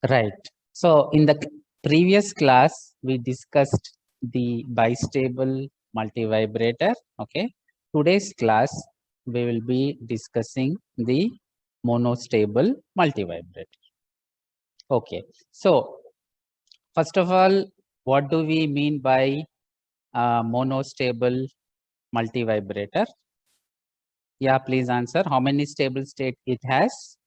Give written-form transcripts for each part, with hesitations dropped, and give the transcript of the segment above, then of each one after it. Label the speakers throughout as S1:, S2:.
S1: Right. So in the previous class, we discussed the bistable multivibrator. Okay. Today's class, we will be discussing the monostable multivibrator. Okay. So first of all, what do we mean by monostable multivibrator? Yeah, please answer. How many stable state it has?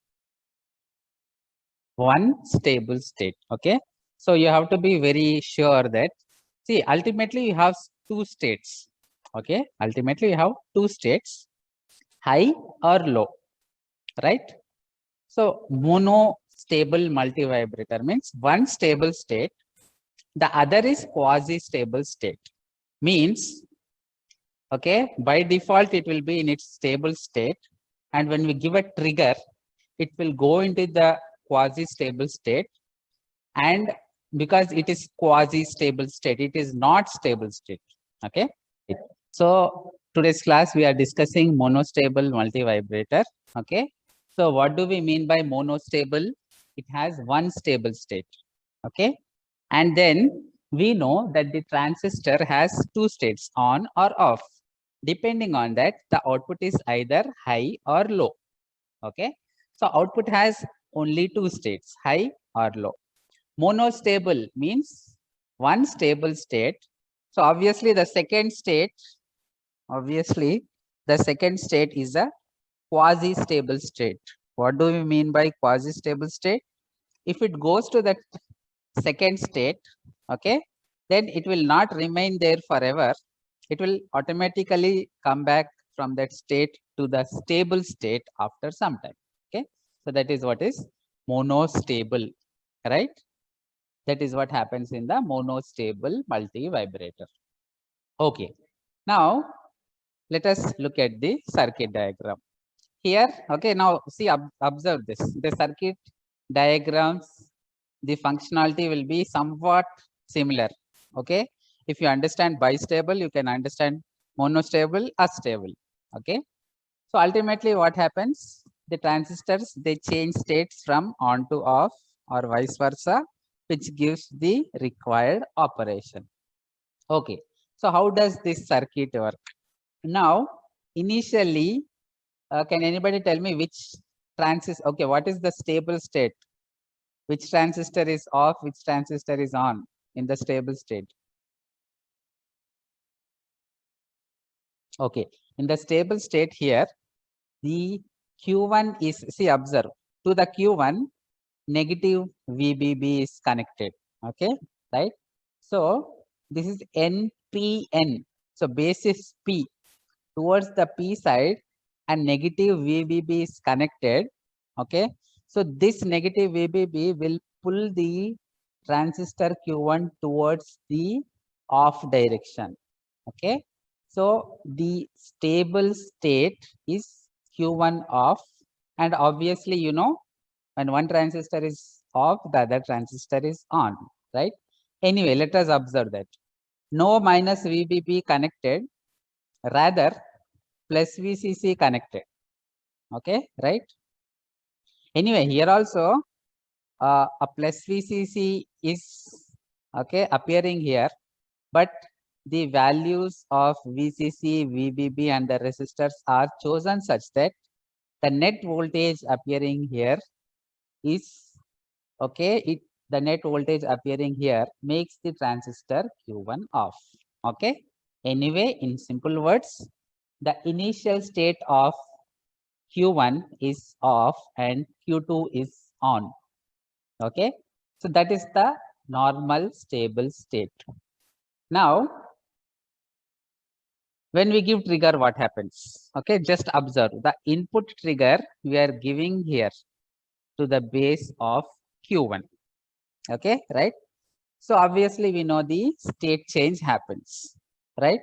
S1: One stable state. Okay. So you have to be very sure that, see, ultimately you have two states. Okay. Ultimately you have two states, high or low, right? So mono stable multivibrator means one stable state, the other is quasi stable state. Means, okay, by default it will be in its stable state, and when we give a trigger, it will go into the quasi stable state, and because it is quasi stable state, it is not stable state. Okay. So today's class we are discussing monostable multivibrator. Okay. So what do we mean by monostable? It has one stable state. Okay. And then we know that the transistor has two states, on or off. Depending on that, the output is either high or low. Okay. So output has only two states, high or low. Monostable means one stable state. So obviously the second state is a quasi stable state. What do we mean by quasi stable state? If it goes to the second state, okay, then it will not remain there forever. It will automatically come back from that state to the stable state after some time. Okay. So that is what is monostable, right? That is what happens in the monostable multivibrator. Okay. Now let us look at the circuit diagram. Here, okay, now see, observe this. The circuit diagrams, the functionality will be somewhat similar. Okay. If you understand bistable, you can understand monostable, astable. Okay. So ultimately what happens? The transistors, they change states from on to off or vice versa, which gives the required operation. Okay. So how does this circuit work? Now, initially, can anybody tell me which transistor? Okay, what is the stable state? Which transistor is off? Which transistor is on in the stable state? Okay, in the stable state here, the Q1 is, see, observe, to the Q1, negative VBB is connected. Okay, right? So this is NPN. So base is P. Towards the P side, and negative VBB is connected. Okay. So this negative VBB will pull the transistor Q1 towards the off direction. Okay. So the stable state is Q1 off, and obviously, you know, when one transistor is off, the other transistor is on, right? Anyway, let us observe that. No minus VBB connected, rather plus VCC connected. Okay, right? Anyway, here also a plus VCC is, okay, appearing here, but the values of VCC, VBB and the resistors are chosen such that the net voltage appearing here is, okay, the net voltage appearing here makes the transistor Q1 off. Okay. Anyway, in simple words, the initial state of Q1 is off and Q2 is on. Okay. So that is the normal stable state. Now, when we give trigger, what happens? Okay, just observe the input trigger we are giving here to the base of Q1. Okay, right? So obviously we know the state change happens, right?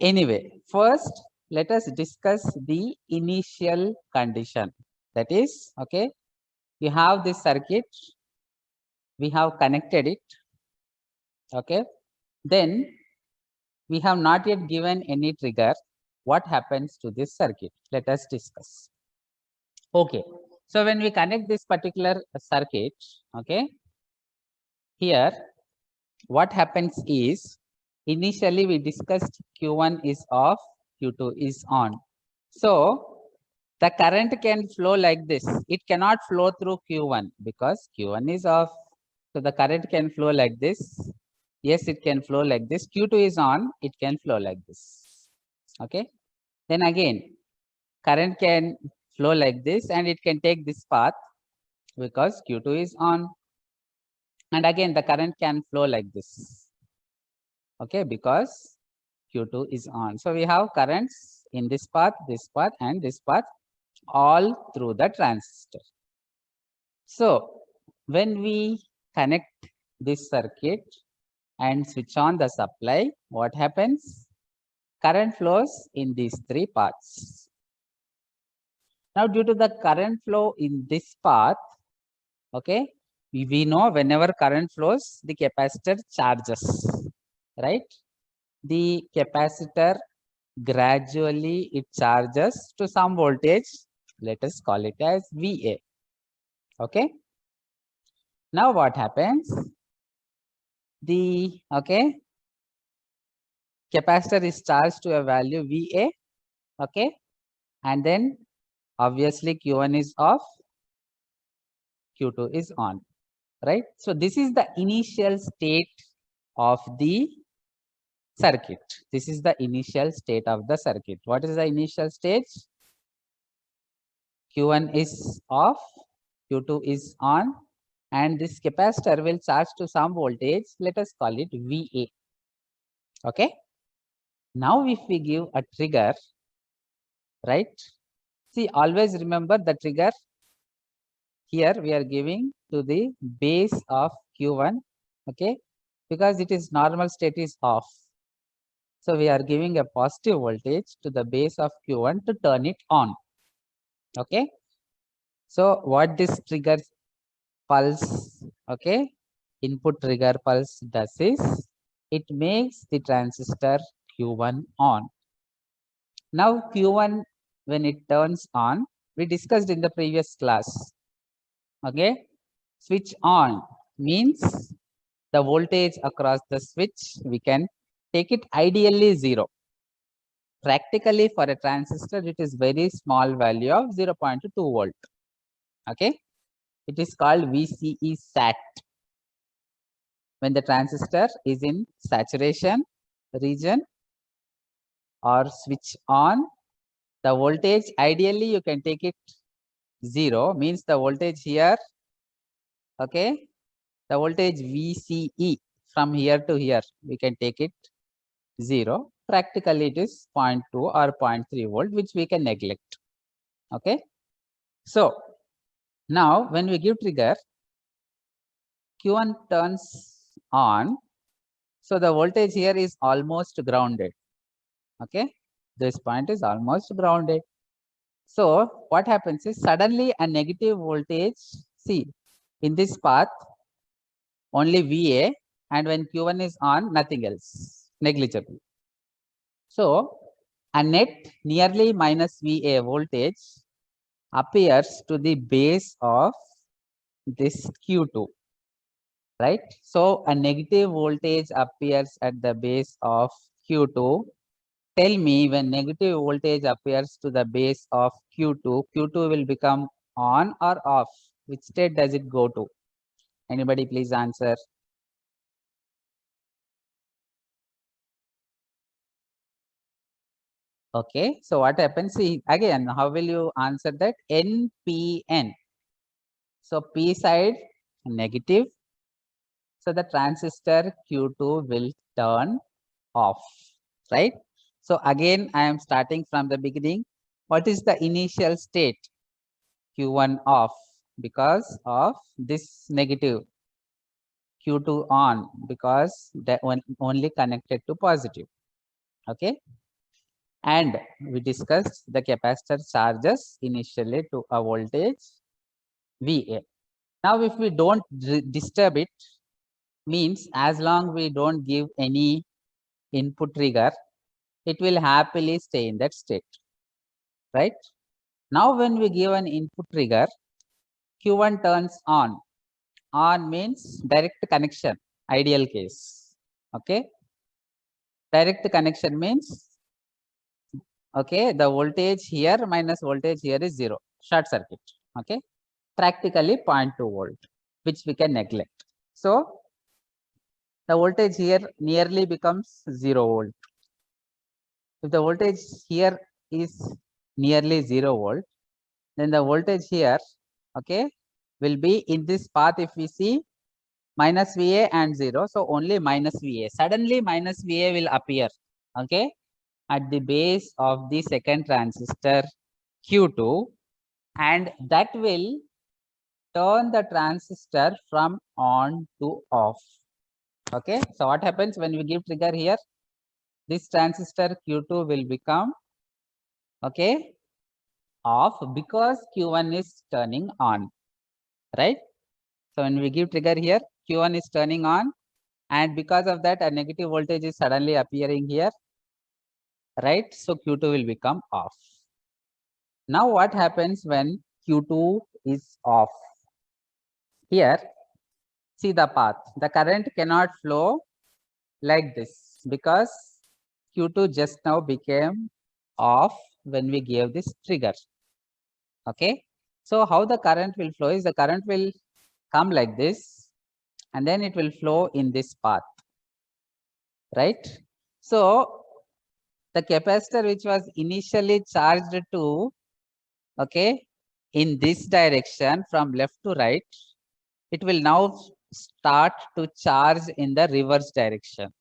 S1: Anyway, first let us discuss the initial condition. That is, okay, we have this circuit, we have connected it. Okay, then we have not yet given any trigger. What happens to this circuit? Let us discuss. Okay, So when we connect this particular circuit, okay, here what happens is, initially we discussed Q1 is off, Q2 is on. So the current can flow like this. It cannot flow through Q1 because Q1 is off. So the current can flow like this. Yes, it can flow like this. Q2 is on, it can flow like this. Okay. Then again, current can flow like this and it can take this path because Q2 is on. And again, the current can flow like this. Okay, because Q2 is on. So we have currents in this path, and this path, all through the transistor. So when we connect this circuit and switch on the supply, what happens? Current flows in these three paths. Now, due to the current flow in this path, okay, we know whenever current flows, the capacitor charges, right? The capacitor gradually it charges to some voltage. Let us call it as VA. Okay. Now what happens? The capacitor is charged to a value VA. Okay. And then obviously Q1 is off, Q2 is on, right? So this is the initial state of the circuit. This is the initial state of the circuit. What is the initial stage? Q1 is off, Q2 is on, and this capacitor will charge to some voltage. Let us call it VA. Okay. Now, if we give a trigger, right? See, always remember the trigger. Here we are giving to the base of Q1, okay, because it is normal state is off. So we are giving a positive voltage to the base of Q1 to turn it on. Okay. So what this trigger pulse, okay, input trigger pulse does is, it makes the transistor Q1 on. Now Q1, when it turns on, we discussed in the previous class. Okay, switch on means the voltage across the switch, we can take it ideally 0. Practically for a transistor, it is very small value of 0.2 volt. Okay, it is called VCE SAT. When the transistor is in saturation region or switch on, the voltage ideally you can take it 0, means the voltage here, okay, the voltage VCE from here to here, we can take it 0. Practically it is 0.2 or 0.3 volt, which we can neglect. Okay. So now when we give trigger, Q1 turns on. So the voltage here is almost grounded. Okay. This point is almost grounded. So what happens is, suddenly a negative voltage, see, in this path, only VA, and when Q1 is on, nothing else, negligible. So a net nearly minus VA voltage appears to the base of this Q2, right? So a negative voltage appears at the base of Q2. Tell me, when negative voltage appears to the base of Q2, Q2 will become on or off? Which state does it go to? Anybody please answer. Okay, so what happens? See, again, how will you answer that? NPN. So P side negative. So the transistor Q2 will turn off, right? So again, I am starting from the beginning. What is the initial state? Q1 off because of this negative, Q2 on because that one only connected to positive. Okay. And we discussed the capacitor charges initially to a voltage VA. Now, if we don't disturb it, means as long we don't give any input trigger, it will happily stay in that state, right? Now, when we give an input trigger, Q1 turns on. On means direct connection, ideal case. Okay. Direct connection means, okay, the voltage here minus voltage here is 0, short circuit. Okay. Practically 0.2 volt, which we can neglect. So the voltage here nearly becomes 0 volt. If the voltage here is nearly 0 volt, then the voltage here, okay, will be in this path. If we see minus VA and 0, so only minus VA. Suddenly minus VA will appear, okay, at the base of the second transistor Q2, and that will turn the transistor from on to off. Okay, so what happens when we give trigger here? This transistor Q2 will become, okay, off because Q1 is turning on, right? So when we give trigger here, Q1 is turning on, and because of that, a negative voltage is suddenly appearing here, right? So Q2 will become off. Now what happens when Q2 is off? Here, see the path. The current cannot flow like this because Q2 just now became off when we gave this trigger. Okay. So how the current will flow is, the current will come like this and then it will flow in this path, right? So the capacitor which was initially charged to, okay, in this direction from left to right, it will now start to charge in the reverse direction.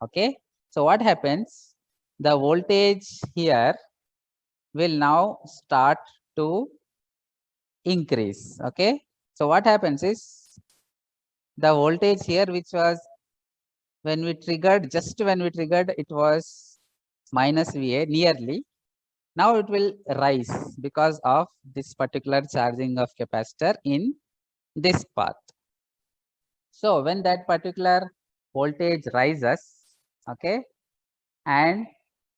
S1: Okay. So what happens? The voltage here will now start to increase. Okay. So what happens is, the voltage here, which was when we triggered, just when we triggered, it was minus VA nearly. Now it will rise because of this particular charging of capacitor in this path. So when that particular voltage rises, okay, and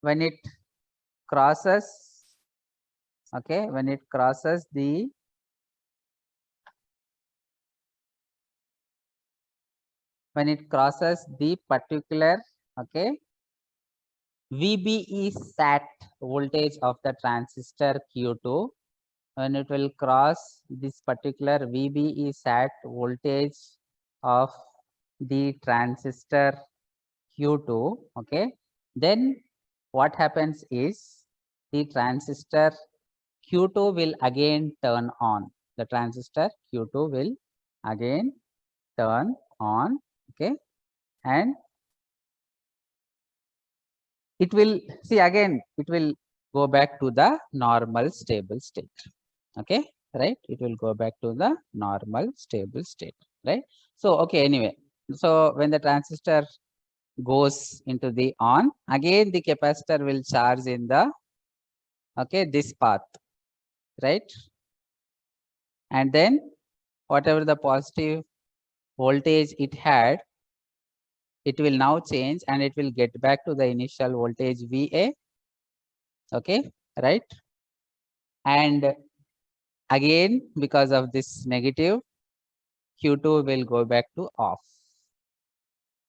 S1: when it crosses, okay, when it crosses the particular, okay, VBE SAT voltage of the transistor Q2, when it will cross this particular VBE SAT voltage of the transistor Q2, okay, then what happens is, the transistor Q2 will again turn on. The transistor Q2 will again turn on, okay, and it will, see, again it will go back to the normal stable state. Okay, right? It will go back to the normal stable state, right? So okay, anyway, so when the transistor goes into the on, again the capacitor will charge in the, okay, this path, right? And then whatever the positive voltage it had, it will now change and it will get back to the initial voltage VA. Okay, right? And again, because of this negative, Q2 will go back to off.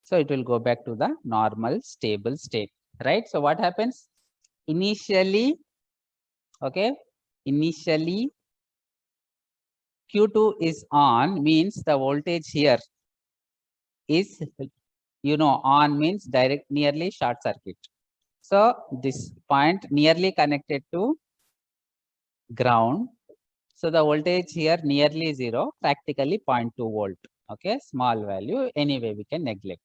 S1: So it will go back to the normal stable state, right? So what happens? Initially, okay, initially Q2 is on, means the voltage here is, you know, on means direct, nearly short circuit. So this point nearly connected to ground. So the voltage here nearly 0, practically 0.2 volt. Okay, small value. Anyway, we can neglect.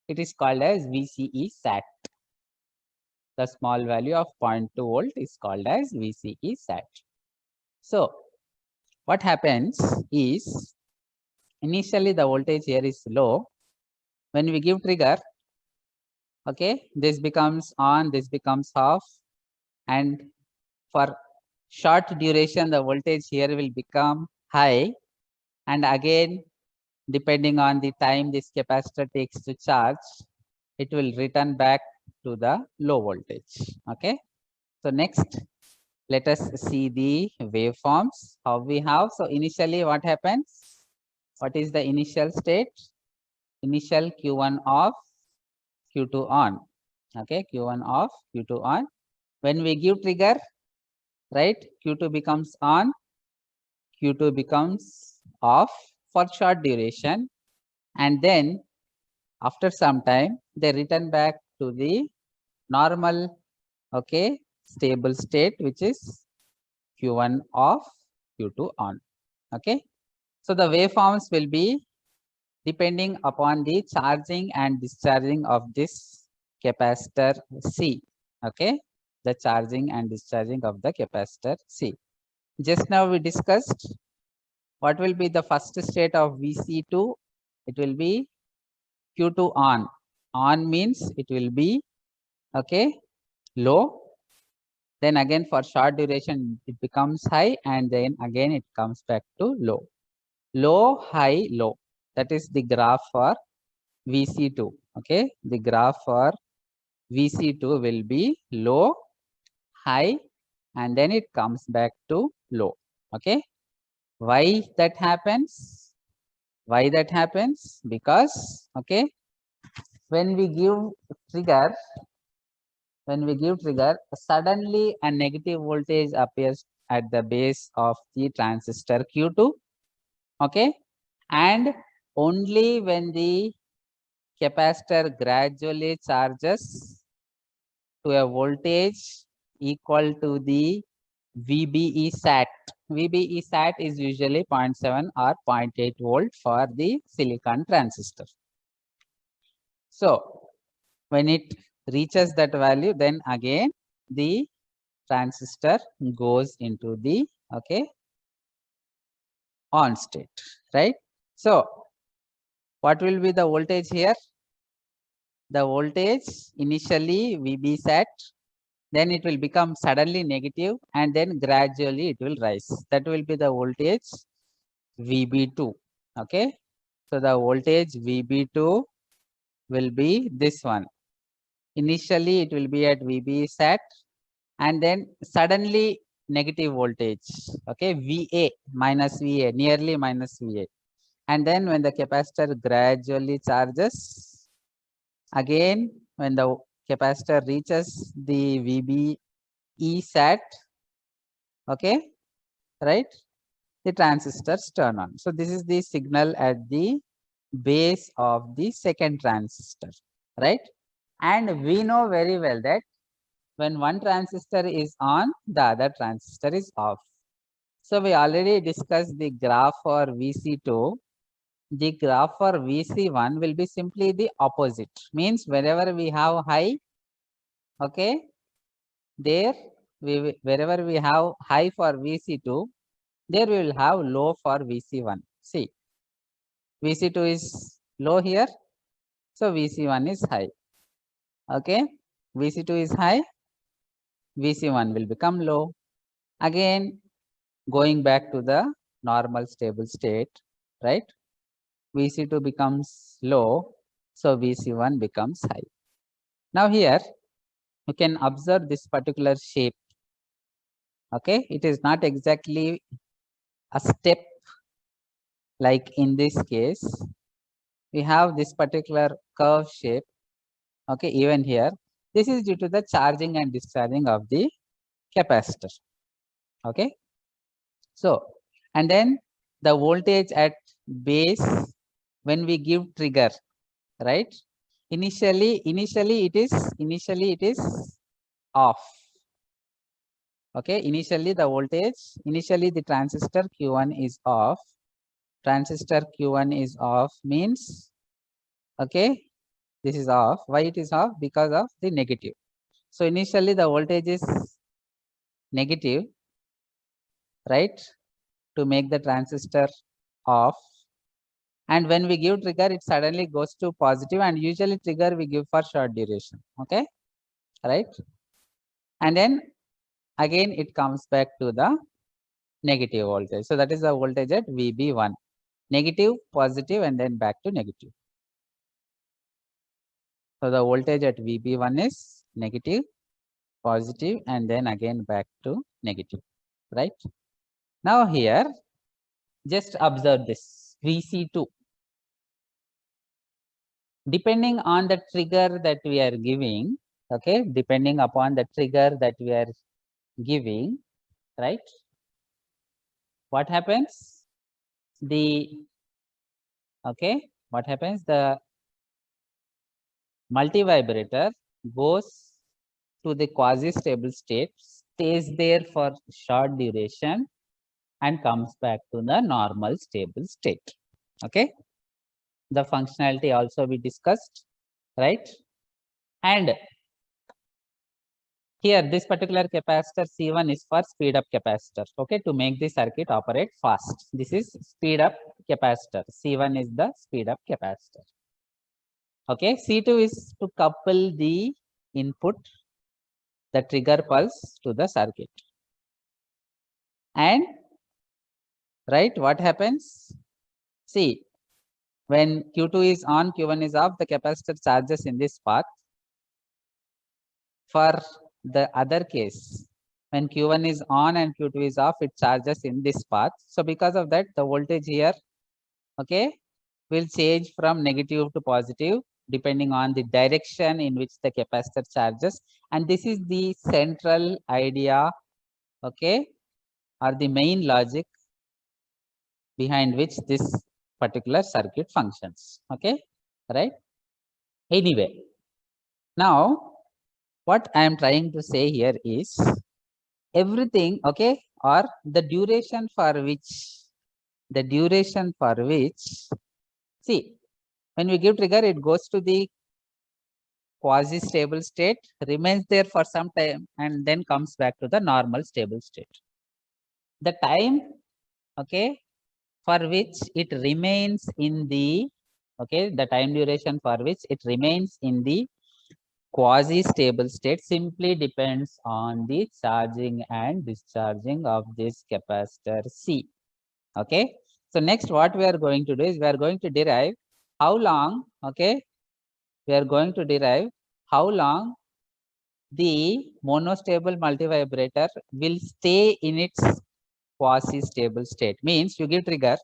S1: It is called as VCE SAT. The small value of 0.2 volt is called as VCE SAT. So what happens is, initially the voltage here is low. When we give trigger, okay, this becomes on, this becomes off, and for short duration the voltage here will become high, and again, depending on the time this capacitor takes to charge, it will return back to the low voltage. Okay, so next, let us see the waveforms, how we have. So initially what happens? What is the initial state? Initial Q1 off, Q2 on. Okay, Q1 off, Q2 on. When we give trigger, right, Q2 becomes on, Q2 becomes off for short duration, and then after some time they return back to the normal, okay, stable state, which is Q1 off, Q2 on. Okay, so the waveforms will be depending upon the charging and discharging of this capacitor C. Okay, the charging and discharging of the capacitor C. Just now we discussed what will be the first state of VC2. It will be Q2 on. On means it will be, okay, low. Then again for short duration it becomes high, and then again it comes back to low. Low, high, low. That is the graph for VC2. Okay, the graph for VC2 will be low, high, and then it comes back to low. Okay, why that happens? Why that happens? Because, okay, when we give trigger, suddenly a negative voltage appears at the base of the transistor Q2. Okay, and only when the capacitor gradually charges to a voltage equal to the VBE SAT. VBE SAT is usually 0.7 or 0.8 volt for the silicon transistor. So when it reaches that value, then again the transistor goes into the, okay, on state, right? So what will be the voltage here? The voltage initially VB SAT, then it will become suddenly negative, and then gradually it will rise. That will be the voltage VB2. Okay, so the voltage VB2 will be this one. Initially it will be at VB SAT, and then suddenly negative voltage, okay, VA minus VA, nearly minus VA. And then when the capacitor gradually charges, again when the capacitor reaches the VBE SAT, okay, right, the transistors turn on. So this is the signal at the base of the second transistor, right? And we know very well that when one transistor is on, the other transistor is off. So we already discussed the graph for VC2. The graph for VC1 will be simply the opposite. Means wherever we have high, okay, there wherever we have high for VC2, there we will have low for VC1. See, VC2 is low here, so VC1 is high. Okay, VC2 is high, VC1 will become low. Again, going back to the normal stable state, right? VC2 becomes low, so VC1 becomes high. Now here, you can observe this particular shape. Okay, it is not exactly a step like in this case. We have this particular curve shape. Okay, even here, this is due to the charging and discharging of the capacitor. Okay, so and then the voltage at base when we give trigger, right? Initially it is off. Okay, initially the voltage, initially the transistor Q1 is off. Transistor Q1 is off means, okay, this is off. Why it is off? Because of the negative. So initially the voltage is negative, right, to make the transistor off. And when we give trigger, it suddenly goes to positive, and usually trigger we give for short duration. Okay, right? And then again it comes back to the negative voltage. So that is the voltage at VB1. Negative, positive, and then back to negative. So the voltage at VB1 is negative, positive and then again back to negative, right? Now here, just observe this VC2. Depending on the trigger that we are giving, okay, depending upon the trigger that we are giving, right? What happens? What happens? The multivibrator goes to the quasi-stable state, stays there for short duration and comes back to the normal stable state. Okay. The functionality also we discussed, right? And here this particular capacitor C1 is for speed up capacitor, okay, to make the circuit operate fast. This is speed up capacitor. C1 is the speed up capacitor. Okay, C2 is to couple the input, the trigger pulse to the circuit. And right, what happens? See, when Q2 is on, Q1 is off, the capacitor charges in this path. For the other case, when Q1 is on and Q2 is off, it charges in this path. So because of that, the voltage here, okay, will change from negative to positive depending on the direction in which the capacitor charges. And this is the central idea, okay, or the main logic behind which this particular circuit functions. Okay, right? Anyway, now what I am trying to say here is everything, okay, or the duration for which, see, when we give trigger, it goes to the quasi stable state, remains there for some time and then comes back to the normal stable state. The time, okay, for which it remains in the, okay, the time duration for which it remains in the quasi stable state simply depends on the charging and discharging of this capacitor C. Okay, so next what we are going to do is we are going to derive how long, okay, we are going to derive how long the monostable multivibrator will stay in its quasi stable state. Means you give trigger,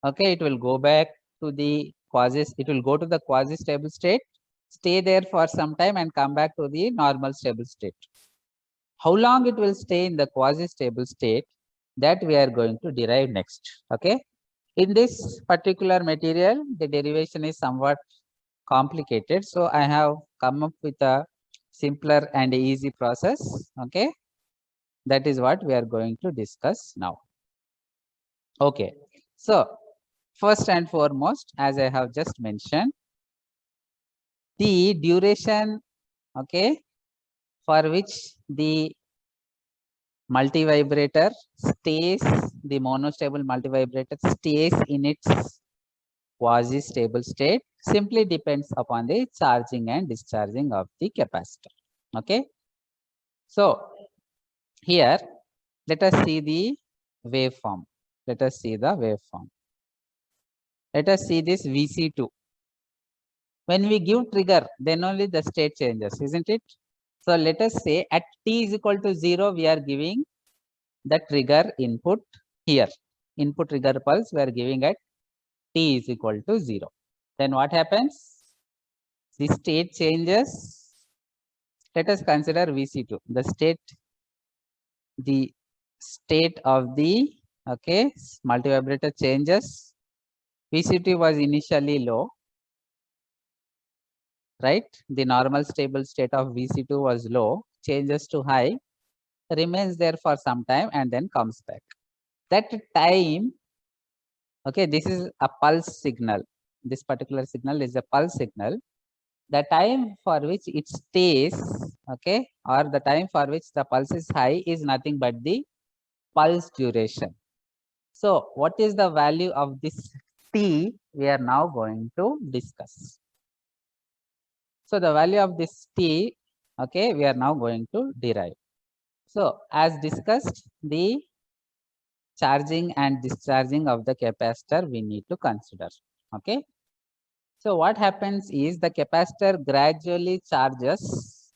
S1: okay, it will go back to the quasi stable state, stay there for some time and come back to the normal stable state. How long it will stay in the quasi stable state, that we are going to derive next. Okay, in this particular material, the derivation is somewhat complicated, so I have come up with a simpler and easy process. Okay, that is what we are going to discuss now. Okay, so first and foremost, as I have just mentioned, the duration, okay, for which the multivibrator stays, the monostable multivibrator stays in its quasi stable state simply depends upon the charging and discharging of the capacitor. Okay, so here let us see the waveform. Let us see the waveform. Let us see this VC2. When we give trigger, then only the state changes, isn't it? So let us say at t is equal to 0, we are giving the trigger input here. Input trigger pulse we are giving at t is equal to 0. Then what happens? The state changes. Let us consider VC2. The state of the, okay, multivibrator changes. VC2 was initially low, right? The normal stable state of VC2 was low, changes to high, remains there for some time and then comes back. That time, okay, this is a pulse signal. This particular signal is a pulse signal. The time for which it stays, okay, or the time for which the pulse is high is nothing but the pulse duration. So what is the value of this t we are now going to discuss. So the value of this t, okay, we are now going to derive. So as discussed, the charging and discharging of the capacitor we need to consider. Okay, so what happens is the capacitor gradually charges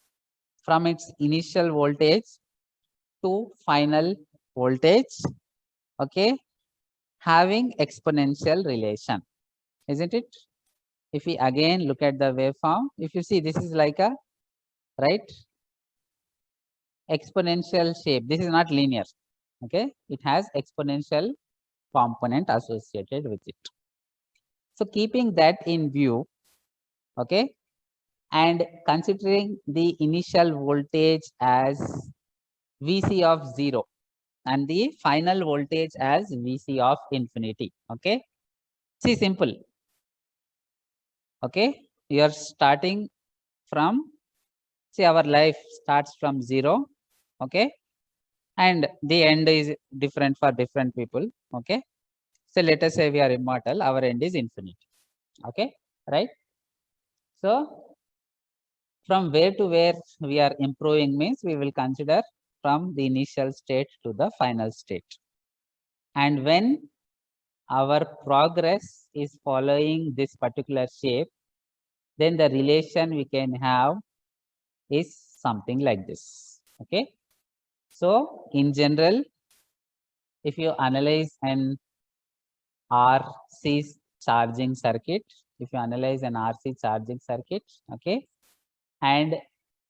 S1: from its initial voltage to final voltage, okay, having exponential relation, isn't it? If we again look at the waveform, if you see, this is like a, right, exponential shape. This is not linear, okay, it has exponential component associated with it. So keeping that in view, okay, and considering the initial voltage as Vc of 0 and the final voltage as Vc of infinity, okay, see, simple, okay, you are starting from, see, our life starts from 0, okay, and the end is different for different people, okay. So let us say we are immortal, our end is infinity, okay, right? So from where to where we are improving means we will consider from the initial state to the final state. And when our progress is following this particular shape, then the relation we can have is something like this, okay. So in general, if you analyze an RC charging circuit, if you analyze an RC charging circuit, okay, and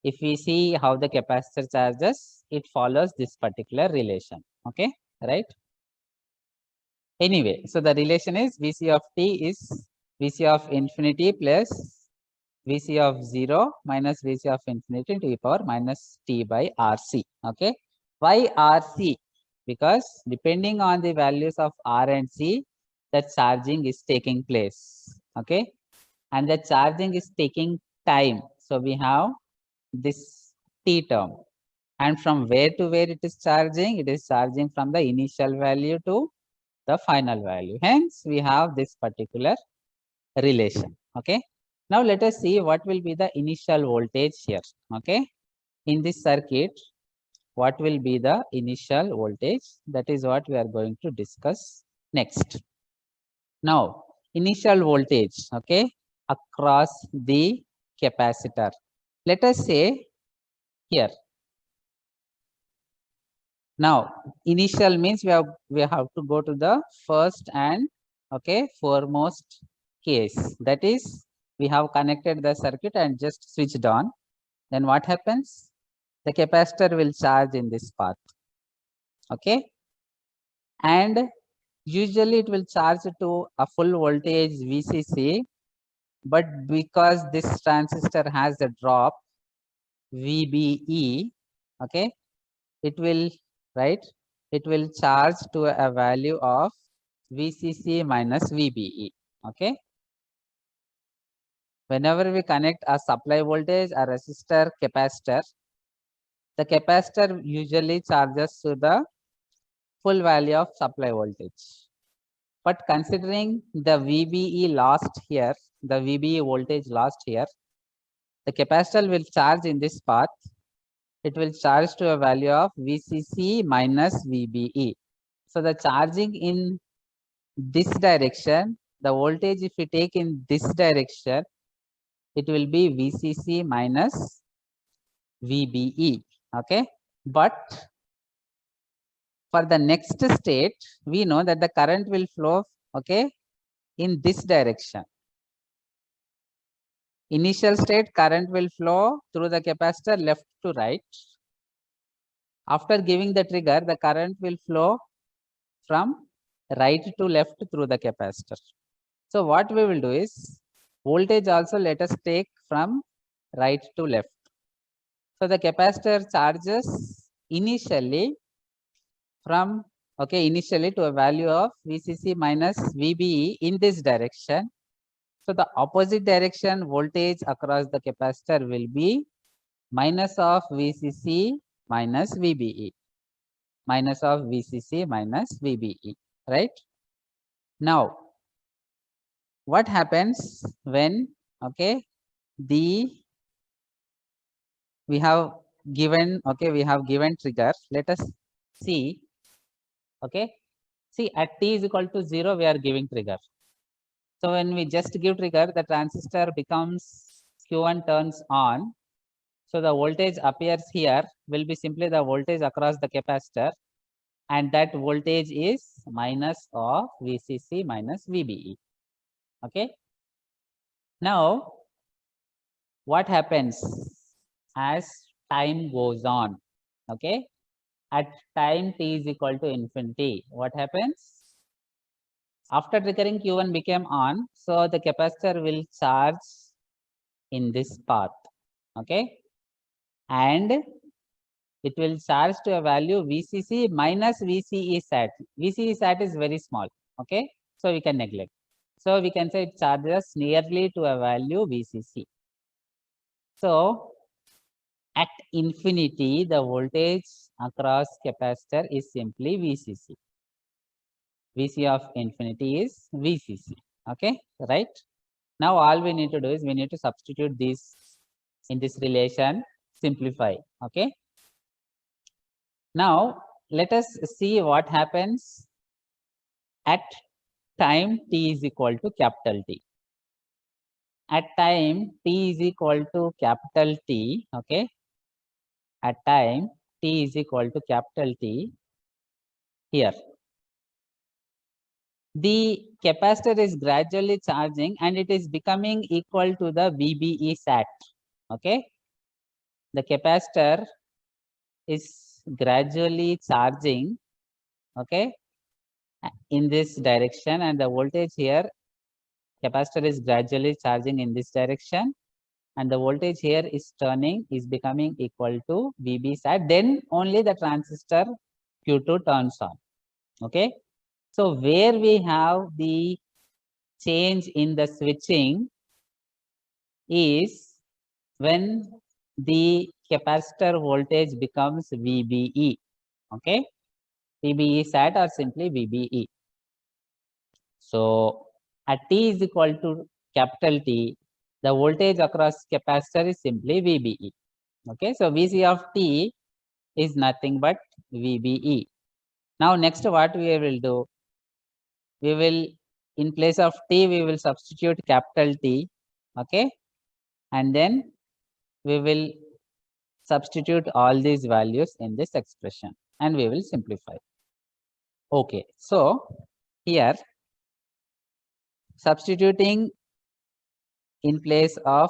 S1: if we see how the capacitor charges, it follows this particular relation, okay, right? Anyway, so the relation is Vc of t is Vc of infinity plus Vc of 0 minus Vc of infinity to the power minus t by Rc, okay. Why Rc? Because depending on the values of R and C, the charging is taking place, okay, and the charging is taking time. So we have this t term, and from where to where it is charging, it is charging from the initial value to the final value. Hence, we have this particular relation, okay. Now let us see what will be the initial voltage here, okay. In this circuit, what will be the initial voltage? That is what we are going to discuss next. Now, initial voltage, okay, across the capacitor. Let us say here. Now, initial means we have to go to the first and, okay, foremost case. That is, we have connected the circuit and just switched on. Then what happens? The capacitor will charge in this path, okay, and usually it will charge to a full voltage VCC, but because this transistor has a drop VBE, okay, it will, right, it will charge to a value of VCC minus VBE, okay. Whenever we connect a supply voltage, a resistor, capacitor, the capacitor usually charges to the full value of supply voltage. But considering the VBE lost here, the VBE voltage lost here, the capacitor will charge in this path. It will charge to a value of VCC minus VBE. So the charging in this direction, the voltage if we take in this direction, it will be VCC minus VBE, okay. But for the next state, we know that the current will flow, okay, in this direction. Initial state, current will flow through the capacitor left to right. After giving the trigger, the current will flow from right to left through the capacitor. So what we will do is, voltage also let us take from right to left. So the capacitor charges initially from, okay, initially to a value of VCC minus VBE in this direction. So the opposite direction voltage across the capacitor will be minus of VCC minus VBE, minus of VCC minus VBE, right? Now, what happens when, okay, we have given, okay, we have given trigger. Let us see, okay. See, at t is equal to 0, we are giving trigger. So when we just give trigger, the transistor becomes Q1 turns on. So the voltage appears here will be simply the voltage across the capacitor, and that voltage is minus of VCC minus VBE. Okay. Now, what happens as time goes on? Okay. At time t is equal to infinity, what happens? After triggering Q1 became on, so the capacitor will charge in this path. Okay. And it will charge to a value VCC minus VCE sat. VCE sat is very small. Okay. So we can neglect. So we can say it charges nearly to a value VCC. So at infinity, the voltage across capacitor is simply VCC. VC of infinity is VCC. Okay, right? Now all we need to do is we need to substitute this in this relation, simplify. Okay. Now let us see what happens at time t is equal to capital T. At time t is equal to capital T. Okay. At time t is equal to capital T, here the capacitor is gradually charging and it is becoming equal to the VBE sat. Okay. The capacitor is gradually charging, okay, in this direction, and the voltage here, capacitor is gradually charging in this direction, and the voltage here is turning, is becoming equal to VB sat. Then only the transistor Q2 turns on. Okay. So where we have the change in the switching is when the capacitor voltage becomes VBE. Okay. VBE sat or simply VBE. So at t is equal to capital T, the voltage across capacitor is simply VBE. Okay. So VC of t is nothing but VBE. Now next what we will do? We will, in place of t, we will substitute capital T. Okay. And then we will substitute all these values in this expression and we will simplify. Okay. So here substituting in place of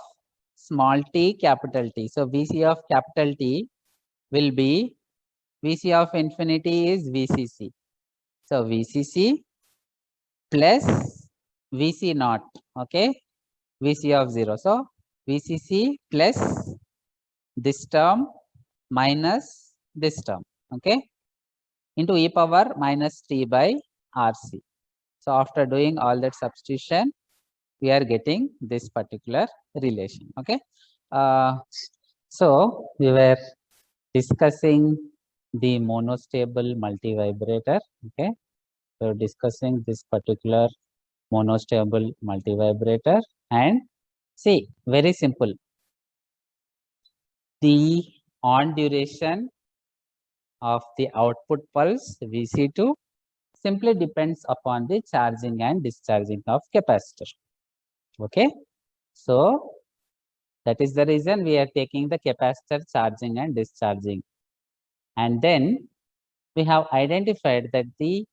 S1: small t, capital T. So VC of capital T will be, VC of infinity is VCC. So VCC plus VC naught. Okay. VC of 0. So VCC plus this term minus this term. Okay. Into e power minus t by RC. So after doing all that substitution, we are getting this particular relation. Okay. So we were discussing the monostable multivibrator. Okay. So discussing this particular monostable multivibrator, and see, very simple. The on duration of the output pulse VC2 simply depends upon the charging and discharging of capacitor. Okay. So that is the reason we are taking the capacitor charging and discharging. And then we have identified that the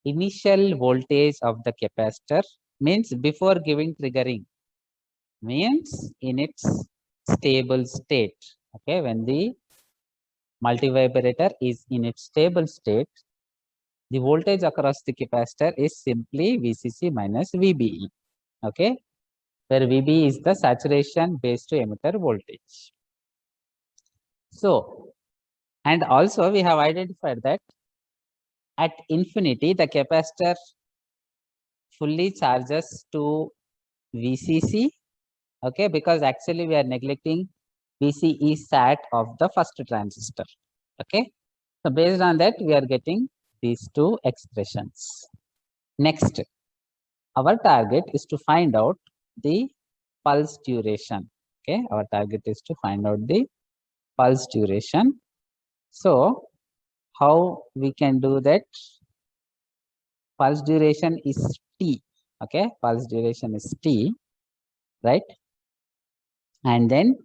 S1: initial voltage of the capacitor means before giving triggering, means in its stable state. Okay. When the multivibrator is in its stable state, the voltage across the capacitor is simply VCC minus VBE. Okay. Where VB is the saturation base to emitter voltage. So, and also we have identified that at infinity, the capacitor fully charges to VCC. Okay, because actually we are neglecting VCE sat of the first transistor. Okay. So based on that, we are getting these two expressions. Next, our target is to find out the pulse duration. Okay, our target is to find out the pulse duration. So how we can do that? Pulse duration is t. Okay, pulse duration is t, right? And then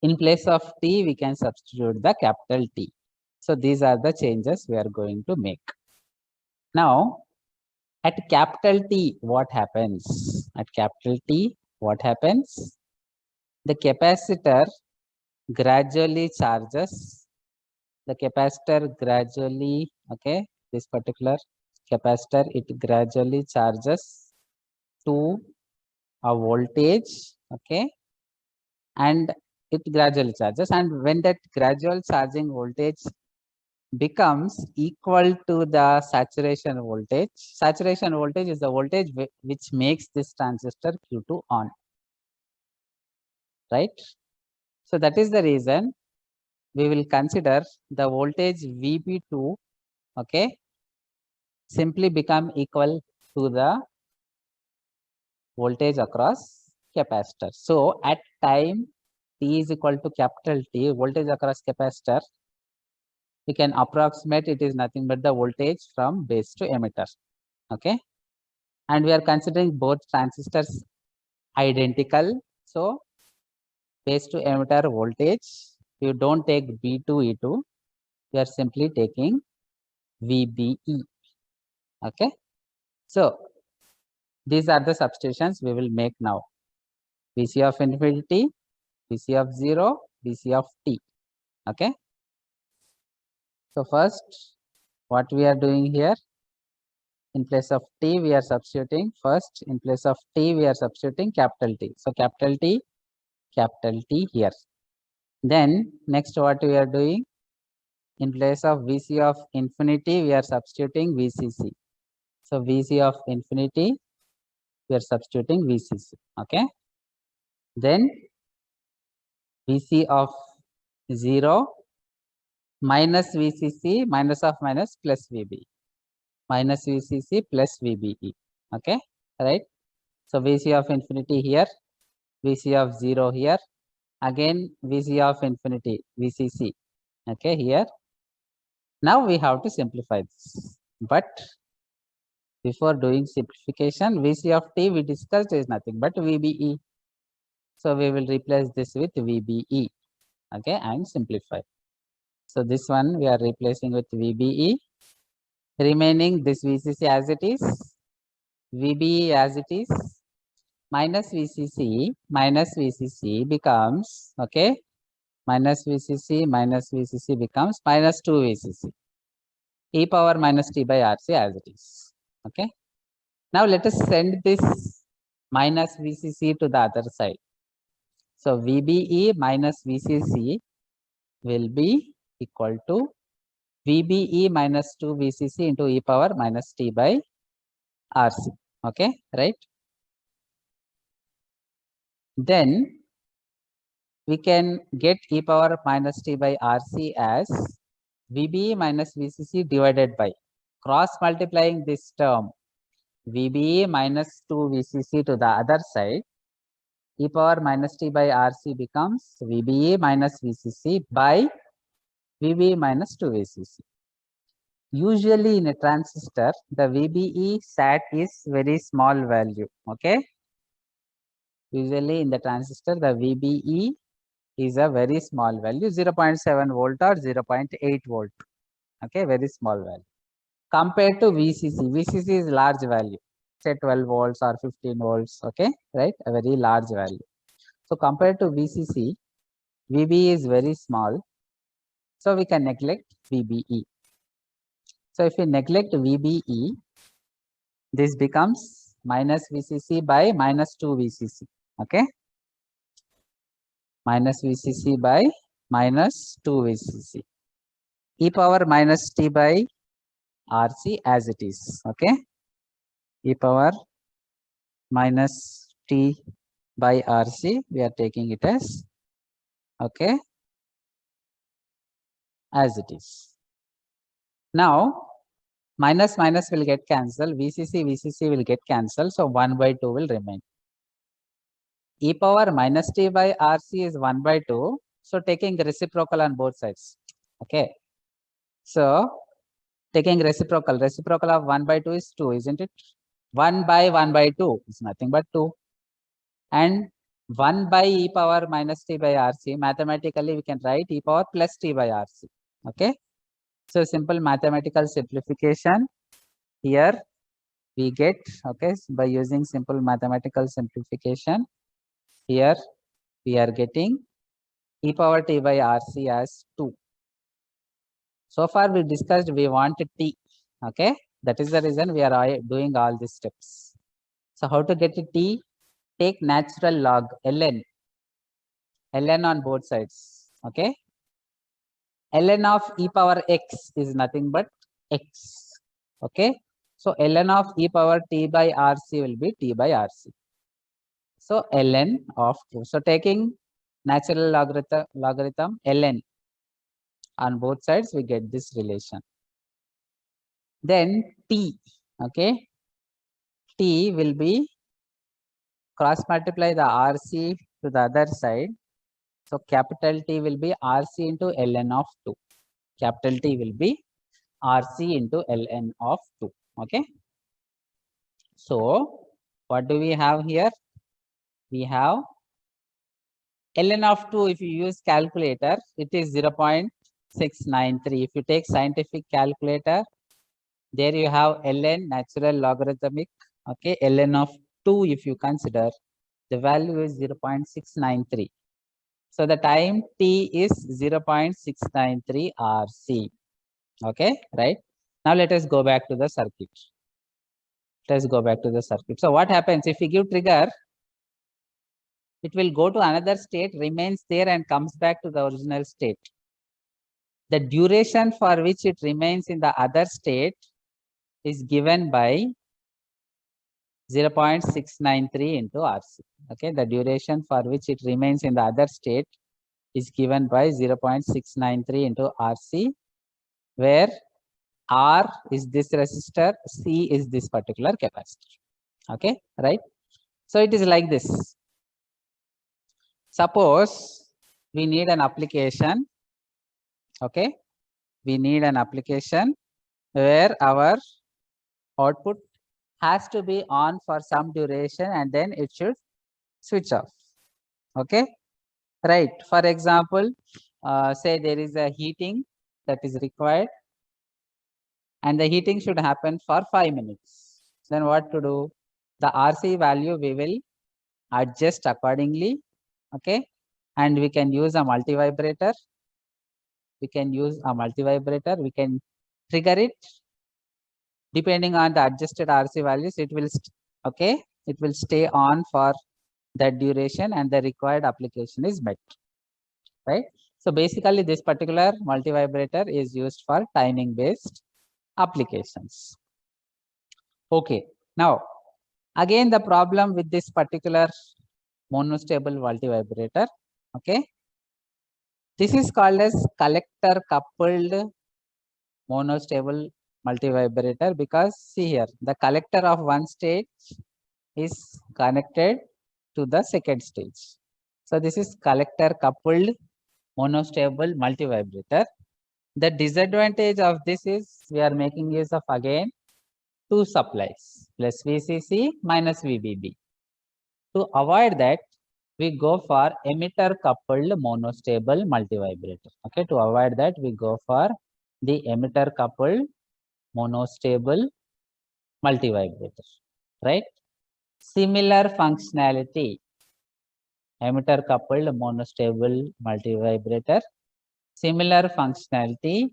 S1: In place of T, we can substitute the capital T. So these are the changes we are going to make. Now, at capital T, what happens? At capital T, what happens? The capacitor gradually charges. The capacitor gradually, okay, this particular capacitor, it gradually charges to a voltage, okay, and it gradually charges. And when that gradual charging voltage becomes equal to the saturation voltage is the voltage which makes this transistor Q2 on, right? So that is the reason we will consider the voltage VB2, okay, simply become equal to the voltage across capacitor. So at time T is equal to capital T, voltage across capacitor, we can approximate it is nothing but the voltage from base to emitter, okay? And we are considering both transistors identical. So base to emitter voltage, you don't take B2 E2, you are simply taking VBE, okay? So these are the substitutions we will make now. VC of infinity, VC of 0, VC of T, okay? So first, what we are doing here, in place of T, we are substituting first, in place of T, we are substituting capital T. So capital T here. Then next what we are doing, in place of VC of infinity, we are substituting VCC. So VC of infinity, we are substituting VCC, okay? Then VC of 0 minus VCC, minus of minus plus VB, minus VCC plus VBE, okay, right? So VC of infinity here, VC of 0 here, again VC of infinity, VCC, okay, here. Now we have to simplify this, but before doing simplification, VC of T we discussed is nothing but VBE. So we will replace this with VBE, okay, and simplify. So this one we are replacing with VBE, remaining this VCC as it is, VBE as it is, minus VCC becomes, okay, minus VCC becomes minus 2 VCC, e power minus T by RC as it is, okay. Now let us send this minus VCC to the other side. So VBE minus VCC will be equal to VBE minus 2 VCC into e power minus T by RC, okay, right? Then we can get e power minus T by RC as VBE minus VCC divided by, cross multiplying this term, VBE minus 2 VCC to the other side, e power minus T by RC becomes VBE minus VCC by VBE minus 2 VCC. Usually in a transistor, the VBE sat is very small value, okay? Usually in the transistor, the VBE is a very small value, 0.7 volt or 0.8 volt, okay, very small value. Compared to VCC, VCC is large value, say 12 volts or 15 volts, okay, right, a very large value. So compared to VCC, VBE is very small, so we can neglect VBE. So if we neglect VBE, this becomes minus VCC by minus 2 VCC, okay, minus VCC by minus 2 VCC, e power minus T by RC as it is, okay, e power minus T by RC, we are taking it as, okay, as it is. Now minus minus will get cancelled, VCC will get cancelled, so 1 by 2 will remain. E power minus T by RC is 1 by 2, so taking reciprocal on both sides, okay. So taking reciprocal of 1 by 2 is 2, isn't it? 1 by 2 is nothing but 2, and 1 by e power minus t by RC. Mathematically, we can write e power plus t by RC. Okay. So simple mathematical simplification here we get, okay, by using simple mathematical simplification here we are getting e power t by RC as 2. So far we discussed we want t. Okay. That is the reason we are doing all these steps. So how to get a t? Take natural log ln on both sides. Okay. Ln of e power x is nothing but x. Okay. So ln of e power t by RC will be t by RC. So ln of 2. So taking natural logarithm ln on both sides, we get this relation. Then t. Okay. T will be cross multiply the RC to the other side. So capital T will be RC into ln of 2. Capital T will be RC into ln of 2. Okay. So what do we have here? We have ln of 2. If you use calculator, it is 0.693. If you take scientific calculator, there you have ln natural logarithmic. Okay. Ln of 2, if you consider, the value is 0.693. So the time t is 0.693 RC. Okay, right? Now let us go back to the circuit. Let's go back to the circuit. So what happens if we give trigger? It will go to another state, remains there and comes back to the original state. The duration for which it remains in the other state is given by 0.693 into RC. Okay, the duration for which it remains in the other state is given by 0.693 into RC, where R is this resistor, C is this particular capacitor. Okay, right? So it is like this. Suppose we need an application. Okay, we need an application where our output has to be on for some duration and then it should switch off. Okay, right? For example, say there is a heating that is required and the heating should happen for 5 minutes. Then what to do? The RC value we will adjust accordingly. Okay, and we can use a multivibrator. We can use a multivibrator. We can trigger it depending on the adjusted RC values. It will okay, it will stay on for that duration and the required application is met. Right. So basically, this particular multivibrator is used for timing based applications. Okay. Now, again, the problem with this particular monostable multivibrator. Okay. This is called as collector coupled monostable multivibrator because see here, the collector of one stage is connected to the second stage. So this is collector coupled monostable multivibrator. The disadvantage of this is we are making use of again two supplies plus VCC minus VBB. To avoid that, we go for emitter coupled monostable multivibrator. Okay, to avoid that, we go for the emitter coupled monostable multivibrator. Right? Similar functionality. Emitter coupled monostable multivibrator. Similar functionality.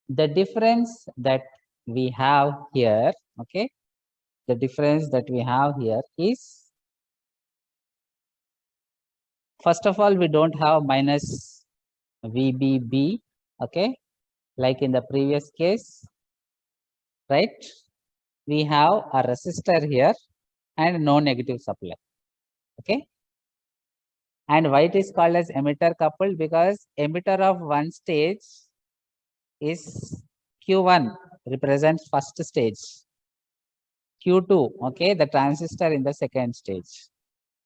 S1: The difference that we have here, okay, the difference that we have here is, first of all, we don't have minus VBB, okay, like in the previous case, right? We have a resistor here and no negative supply, okay. And why it is called as emitter coupled? Because emitter of one stage is Q1, represents first stage. Q2, okay, the transistor in the second stage.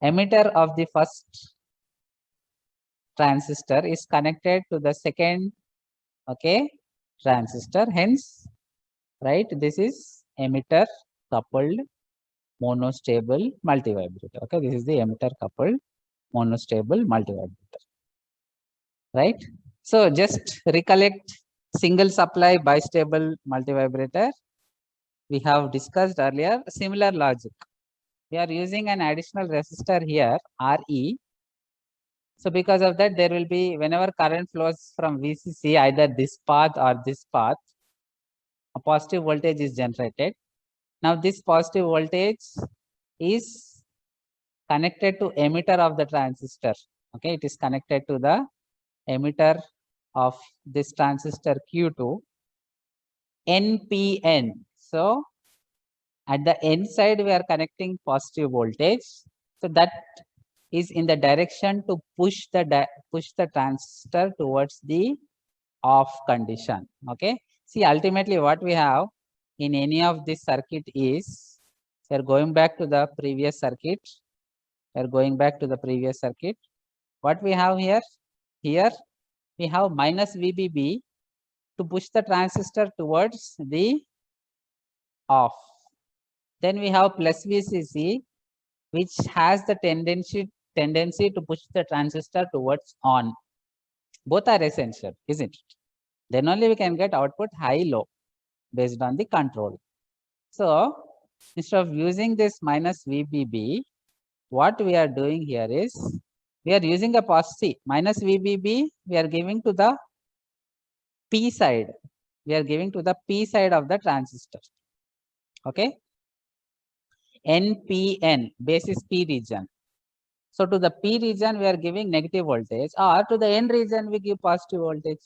S1: Emitter of the first transistor is connected to the second, okay, transistor. Hence, right, this is emitter coupled monostable multivibrator. Okay, this is the emitter coupled monostable multivibrator, right? So just recollect single supply bistable multivibrator. We have discussed earlier similar logic. We are using an additional resistor here, Re. So because of that, there will be, whenever current flows from VCC, either this path or this path, a positive voltage is generated. Now this positive voltage is connected to emitter of the transistor. Okay, it is connected to the emitter of this transistor Q2, NPN. So at the N side, we are connecting positive voltage. So that is in the direction to push the transistor towards the off condition. Okay. See, ultimately what we have in any of this circuit is, we are going back to the previous circuit. We are going back to the previous circuit. What we have here? Here we have minus VBB to push the transistor towards the off. Then we have plus VCC, which has the tendency to push the transistor towards on. Both are essential, isn't it? Then only we can get output high-low based on the control. So instead of using this minus VBB, what we are doing here is, we are using a positive minus VBB, we are giving to the P side. We are giving to the P side of the transistor. Okay. NPN, basis P region. So to the P region, we are giving negative voltage, or to the N region, we give positive voltage.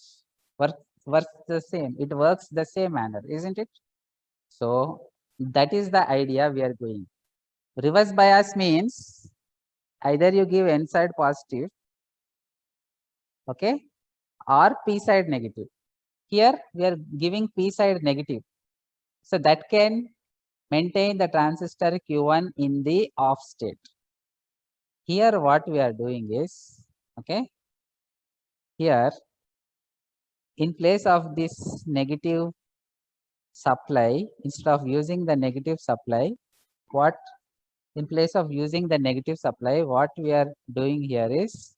S1: Works the same. It works the same manner, isn't it? So that is the idea we are going. Reverse bias means either you give N side positive, okay, or P side negative. Here we are giving P side negative. So that can maintain the transistor Q1 in the off state. Here what we are doing is, okay, here in place of this negative supply, instead of using the negative supply, what in place of using the negative supply, what we are doing here is,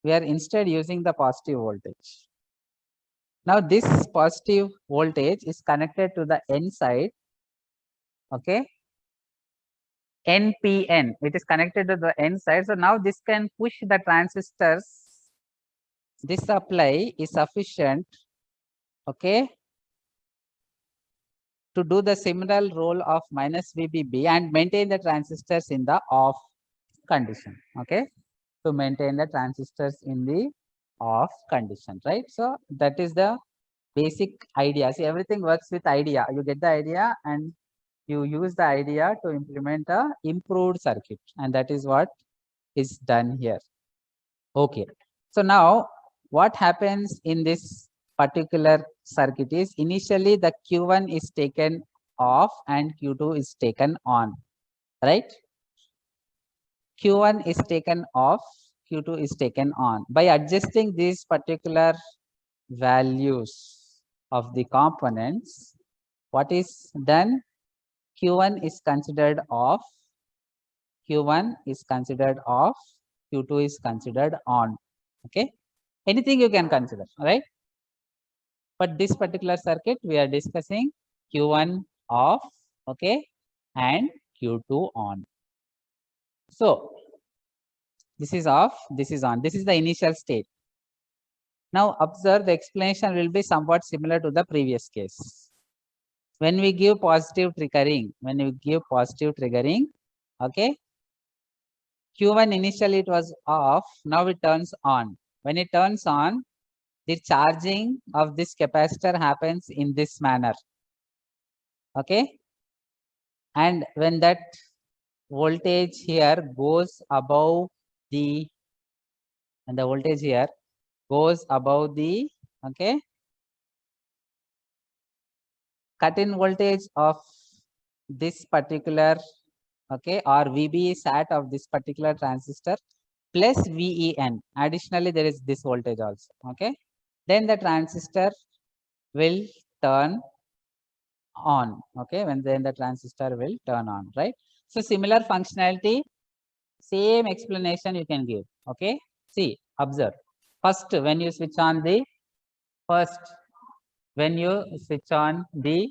S1: we are instead using the positive voltage. Now this positive voltage is connected to the N side, okay, NPN, it is connected to the N side. So now this can push the transistors. This supply is sufficient, okay, to do the similar role of minus VBB and maintain the transistors in the off condition, okay, to maintain the transistors in the off condition, right? So that is the basic idea. See, everything works with idea. You get the idea and you use the idea to implement a improved circuit, and that is what is done here. Okay, so now what happens in this particular circuit is, initially the Q1 is taken off and Q2 is taken on, right? Q1 is taken off, Q2 is taken on. By adjusting these particular values of the components, what is done? Q1 is considered off, Q1 is considered off, Q2 is considered on. Okay, anything you can consider, right? But this particular circuit we are discussing Q1 off, okay, and Q2 on. So this is off, this is on, this is the initial state. Now observe, the explanation will be somewhat similar to the previous case. When we give positive triggering, okay, Q1 initially it was off, now it turns on. When it turns on, the charging of this capacitor happens in this manner, okay, and when that voltage here goes above the, and the voltage here goes above the, okay, cut-in voltage of this particular, okay, or VB sat of this particular transistor plus VEN. Additionally, there is this voltage also, okay. Then the transistor will turn on, okay, when then the transistor will turn on, right? So similar functionality, Same explanation you can give. Okay, see, observe. First, when you switch on the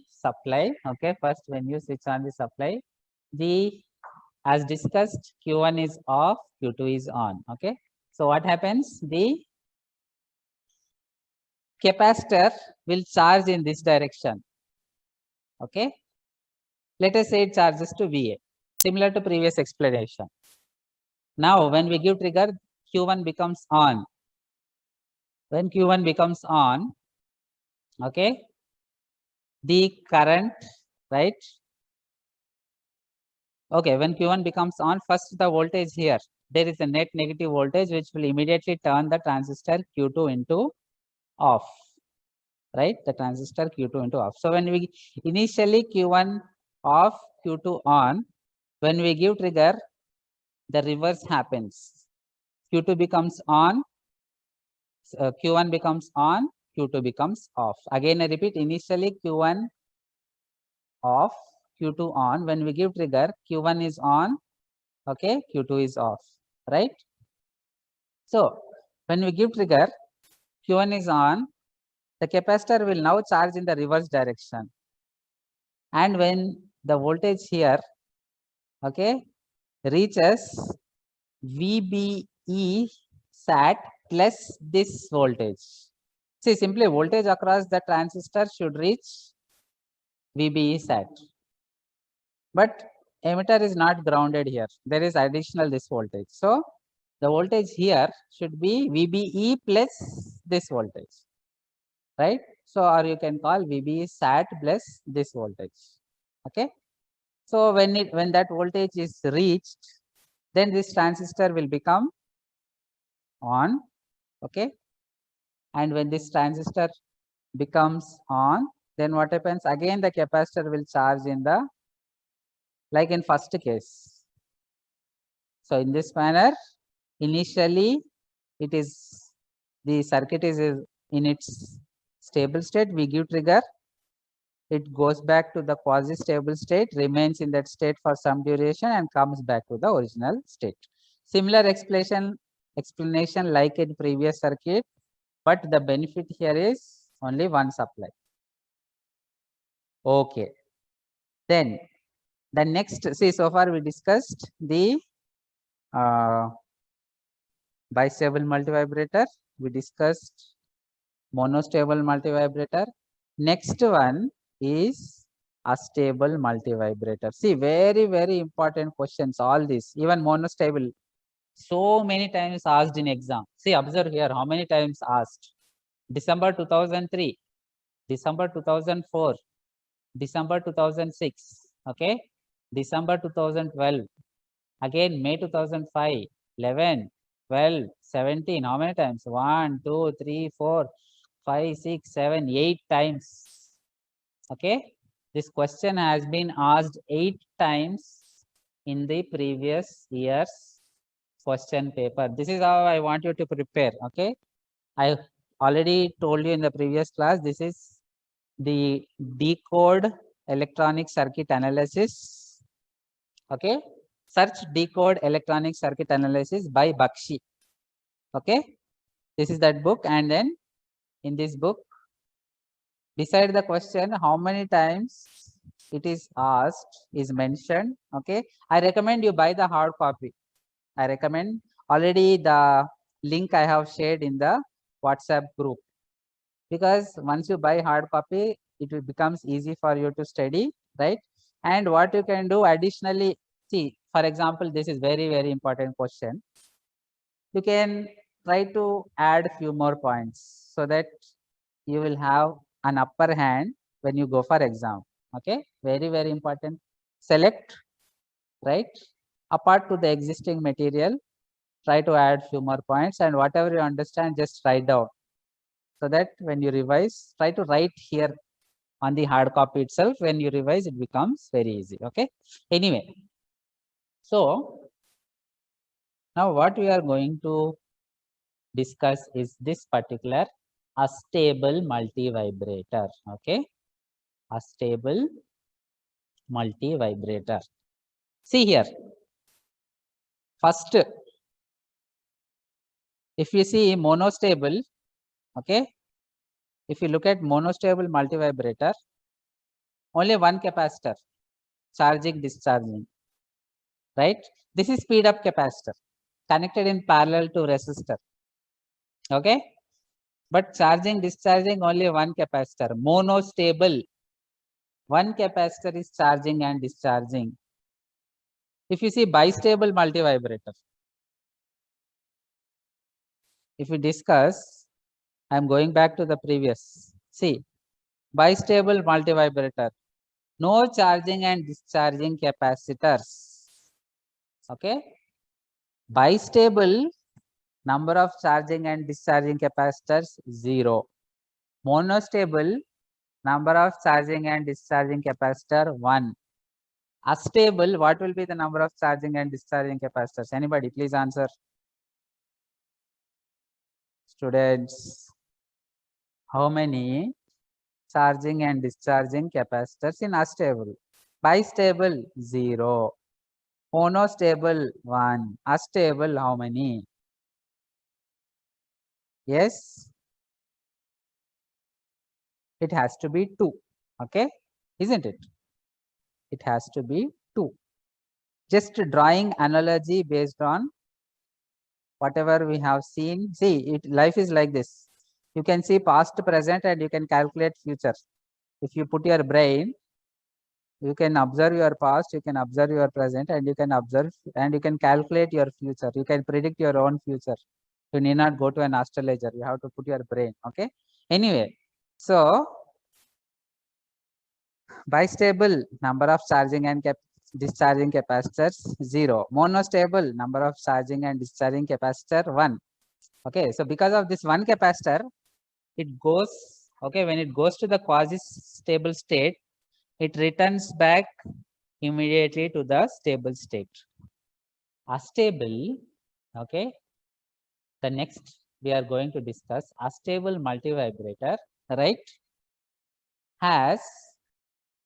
S1: supply, okay, first when you switch on the supply, as discussed, Q1 is off, Q2 is on. Okay, so what happens? The capacitor will charge in this direction. Okay, let us say it charges to VA, similar to previous explanation. Now, when we give trigger, Q1 becomes on. When Q1 becomes on, okay, the current, right? Okay, when Q1 becomes on, first the voltage here, there is a net negative voltage which will immediately turn the transistor Q2 into off, right? The transistor Q2 into off. So when we initially Q1 off, Q2 on, when we give trigger, the reverse happens. Q2 becomes on, Q1 becomes on, Q2 becomes off. Again, I repeat, initially Q1 off, Q2 on. When we give trigger, Q1 is on, okay, Q2 is off, right? So when we give trigger, Q1 is on, the capacitor will now charge in the reverse direction. And when the voltage here, okay, reaches VBE sat plus this voltage. See, simply voltage across the transistor should reach VBE sat. But emitter is not grounded here. There is additional this voltage. So the voltage here should be VBE plus this voltage, right? So, or you can call VBE sat plus this voltage. Okay. So when that voltage is reached, then this transistor will become on. Okay. And when this transistor becomes on, then what happens? Again, the capacitor will charge in the, like in first case. So in this manner, initially it is, the circuit is in its stable state. We give trigger, it goes back to the quasi stable state, remains in that state for some duration and comes back to the original state. Similar explanation like in previous circuit, but the benefit here is only one supply. Okay. Then the next, see, so far we discussed the bistable multivibrator, we discussed monostable multivibrator. Next one is a stable multivibrator. See, very, very important questions, all this, even monostable, so many times asked in exam. See, observe here, how many times asked? December 2003, December 2004, December 2006, okay, December 2012, again May 2005, 11, 12, 17, how many times? 1, 2, 3, 4, 5, 6, 7, 8 times. Okay, this question has been asked 8 times in the previous year's question paper. This is how I want you to prepare. Okay, I already told you in the previous class, this is the decode electronic circuit analysis. Okay, search decode electronic circuit analysis by Bakshi. Okay, this is that book, and then in this book, beside the question how many times it is asked is mentioned. Okay, I recommend you buy the hard copy. I recommend, already the link I have shared in the WhatsApp group, because once you buy hard copy, it will becomes easy for you to study, right? And what you can do additionally, see, for example, this is very, very important question. You can try to add few more points so that you will have an upper hand when you go for exam. Okay, very, very important. Select, right, apart to the existing material, try to add few more points, and whatever you understand, just write down, so that when you revise, try to write here on the hard copy itself. When you revise, it becomes very easy. Okay, anyway, so now what we are going to discuss is this particular a stable multivibrator. Okay, a stable multivibrator. See here, First, if you see monostable, okay, if you look at monostable multivibrator, only one capacitor, charging, discharging, right? This is speed up capacitor connected in parallel to resistor, okay? But charging, discharging, only one capacitor, monostable. One capacitor is charging and discharging. If you see bistable multivibrator, if we discuss, I am going back to the previous. See, bistable multivibrator, no charging and discharging capacitors. Okay. Bistable, number of charging and discharging capacitors 0. Monostable, number of charging and discharging capacitor 1. Astable, what will be the number of charging and discharging capacitors? Anybody, please answer. Students, how many charging and discharging capacitors in astable? Bistable 0. Monostable 1. Astable how many? Yes, it has to be 2. Okay, isn't it? It has to be 2. Just drawing analogy based on whatever we have seen. See, life is like this. You can see past, present, and you can calculate future. If you put your brain, you can observe your past, you can observe your present, and you can observe and you can calculate your future. You can predict your own future. You need not go to an astrologer. You have to put your brain. Okay. Anyway, so bistable, number of charging and discharging capacitors 0. Monostable, number of charging and discharging capacitor 1. Okay. So because of this one capacitor, it goes, okay, when it goes to the quasi stable state, it returns back immediately to the stable state. Astable, okay, the next we are going to discuss astable multivibrator, right, has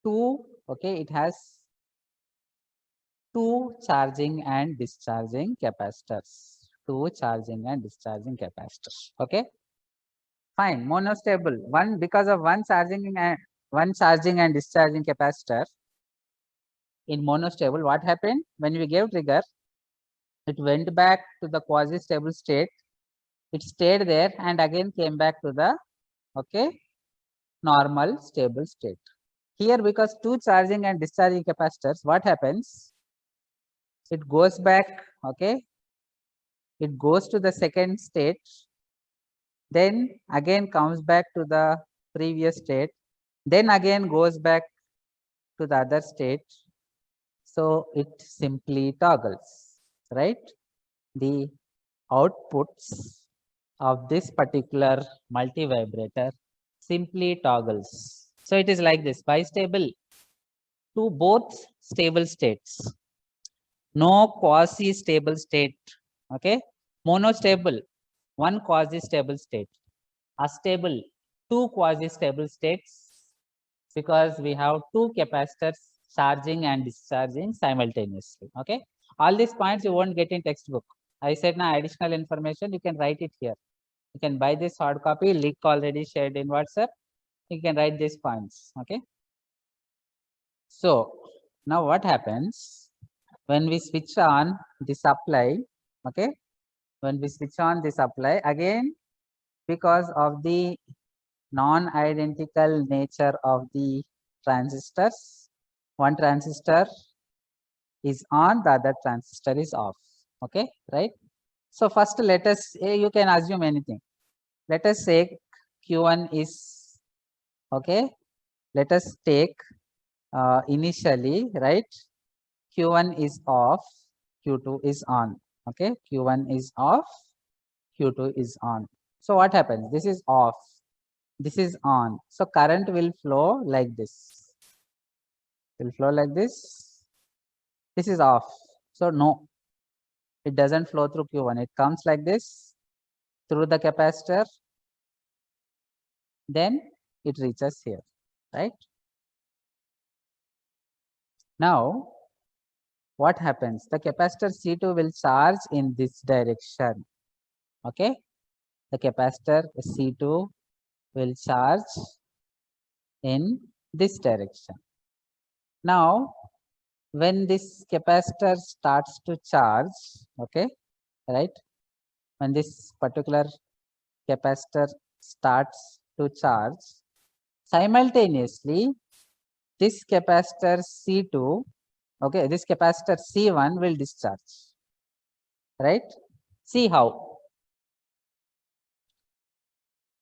S1: two, okay, it has two charging and discharging capacitors, two charging and discharging capacitors, okay. Fine, monostable, one, because of one charging and discharging capacitor in monostable, what happened when we gave trigger, it went back to the quasi stable state, it stayed there and again came back to the, okay, normal stable state. Here, because two charging and discharging capacitors, what happens, it goes back, okay, it goes to the second state, then again comes back to the previous state, then again goes back to the other state. So it simply toggles, right? The outputs of this particular multivibrator simply toggles. So it is like this, bistable to both stable states, no quasi stable state, okay, monostable, one quasi stable state, astable, two quasi stable states, because we have two capacitors charging and discharging simultaneously. Okay, all these points you won't get in textbook. I said now additional information, you can write it here. You can buy this hard copy, link already shared in WhatsApp. You can write these points. Okay, so now what happens when we switch on the supply? Okay, when we switch on the supply again, because of the non-identical nature of the transistors, one transistor is on, the other transistor is off. Okay, right? So first let us, you can assume anything. Let us say Q1 is, okay, let us take initially, right, Q1 is off, Q2 is on. Okay, Q1 is off, Q2 is on. So what happens? This is off, this is on. So current will flow like this. Will flow like this. This is off. So no, it doesn't flow through Q1. It comes like this through the capacitor. Then it reaches here, right? Now what happens? The capacitor C2 will charge in this direction. Okay, the capacitor C2 will charge in this direction. Now, when this capacitor starts to charge, okay, right? When this particular capacitor starts to charge, simultaneously, this capacitor C2, okay, this capacitor C1 will discharge, right? See how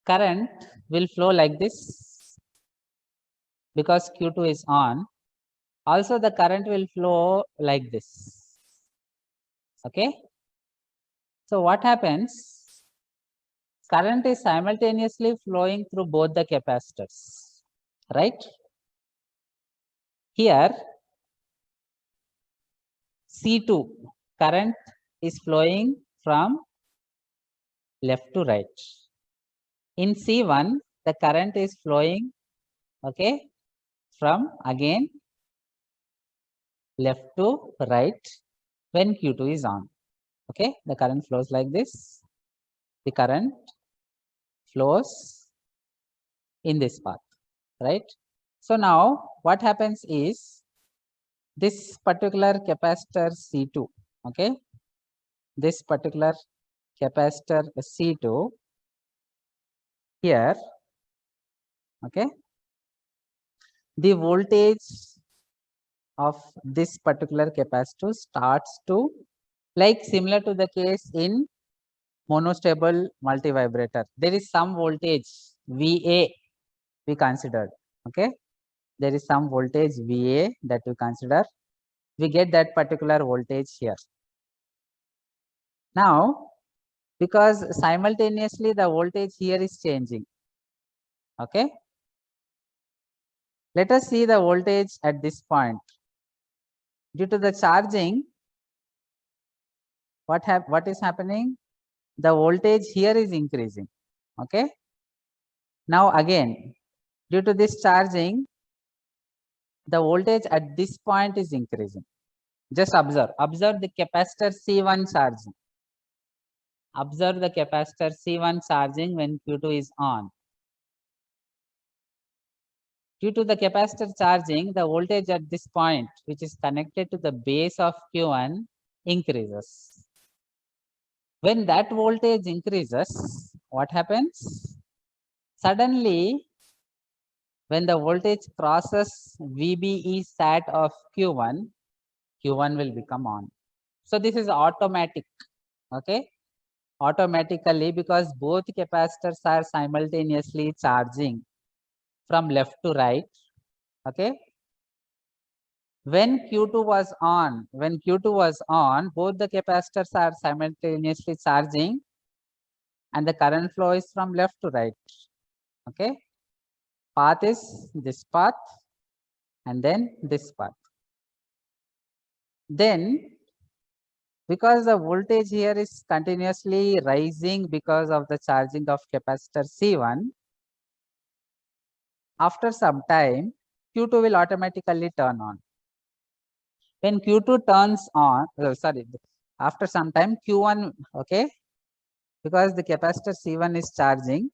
S1: current will flow like this because Q2 is on. Also, the current will flow like this. Okay. So, what happens? Current is simultaneously flowing through both the capacitors, right? Here, C2 current is flowing from left to right. In C1, the current is flowing, okay, from again left to right when Q2 is on. Okay, the current flows like this. The current flows in this path, right? So now what happens is this particular capacitor C2, okay, this particular capacitor C2 here, okay, the voltage of this particular capacitor starts to, like similar to the case in monostable multivibrator, there is some voltage VA we considered, okay, there is some voltage VA that we consider, we get that particular voltage here. Now, because simultaneously the voltage here is changing, okay, let us see the voltage at this point. Due to the charging, what is happening? The voltage here is increasing, okay. Now again, due to this charging, the voltage at this point is increasing. Just observe the capacitor C1 charging. Observe the capacitor C1 charging when Q2 is on. Due to the capacitor charging, the voltage at this point, which is connected to the base of Q1, increases. When that voltage increases, what happens? Suddenly, when the voltage crosses VBE sat of Q1, Q1 will become on. So this is automatic, okay? Automatically, because both capacitors are simultaneously charging from left to right, okay? When Q2 was on, both the capacitors are simultaneously charging and the current flow is from left to right, okay? Path is this path and then this path. Then, because the voltage here is continuously rising because of the charging of capacitor C1, after some time, Q2 will automatically turn on. When Q2 turns on, after some time Q1, okay, because the capacitor C1 is charging,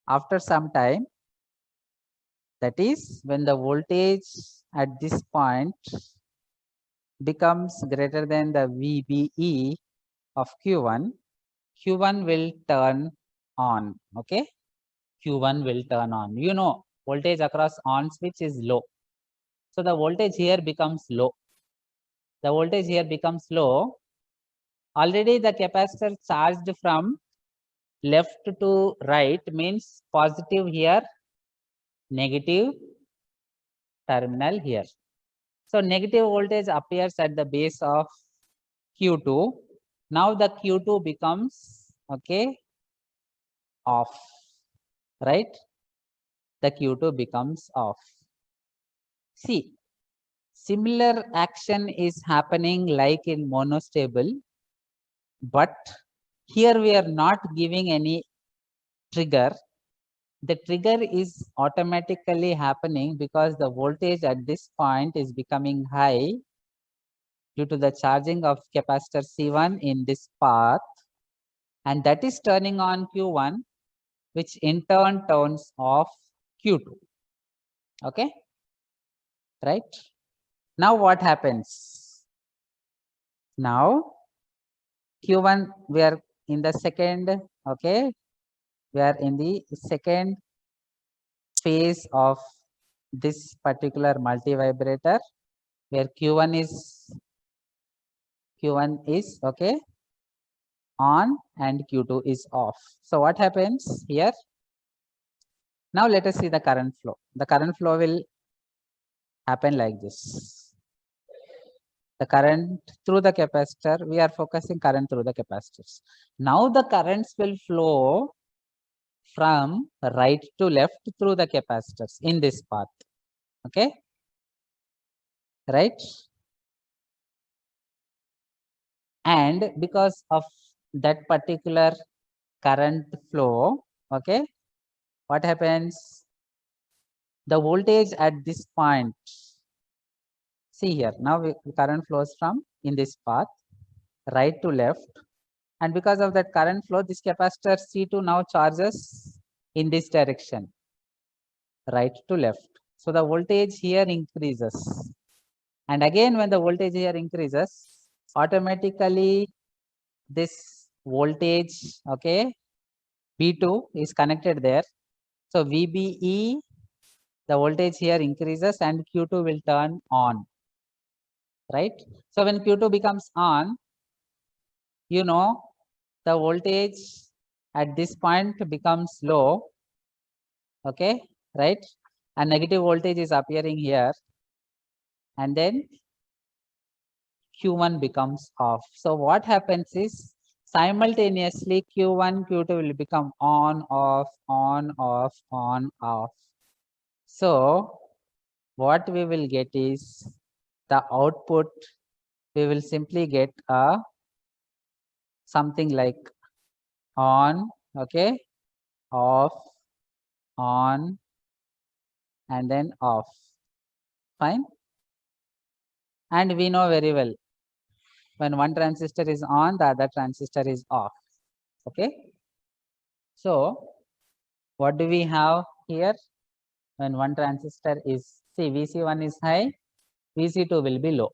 S1: after some time, that is when the voltage at this point becomes greater than the VBE of Q1, Q1 will turn on, okay, Q1 will turn on. You know, voltage across on switch is low. So the voltage here becomes low. The voltage here becomes low. Already the capacitor charged from left to right means positive here, negative terminal here. So negative voltage appears at the base of Q2. Now the Q2 becomes, okay, off, right? The Q2 becomes off. See, similar action is happening like in monostable, but here we are not giving any trigger. The trigger is automatically happening because the voltage at this point is becoming high due to the charging of capacitor C1 in this path, and that is turning on Q1, which in turn turns off Q2. Okay, right? Now what happens? Now Q1, we are in the second, okay, we are in the second phase of this particular multi-vibrator, where Q1 is okay on and Q2 is off. So what happens here? Now let us see the current flow. The current flow will happen like this. The current through the capacitor, we are focusing current through the capacitors. Now the currents will flow from right to left through the capacitors in this path. Okay, right? And because of that particular current flow, okay, what happens? The voltage at this point, see here, now current flows from in this path right to left, and because of that current flow, this capacitor C2 now charges in this direction, right to left. So the voltage here increases, and again when the voltage here increases, automatically this voltage, okay, V2 is connected there. So VBE, the voltage here increases and Q2 will turn on, right? So when Q2 becomes on, you know, the voltage at this point becomes low, okay, right? And negative voltage is appearing here, and then Q1 becomes off. So what happens is simultaneously Q1, Q2 will become on, off, on, off, on, off. So what we will get is the output, we will simply get a something like on, okay, off, on, and then off. Fine. And we know very well, when one transistor is on, the other transistor is off. Okay. So what do we have here? When one transistor is, see, VC1 is high, VC2 will be low.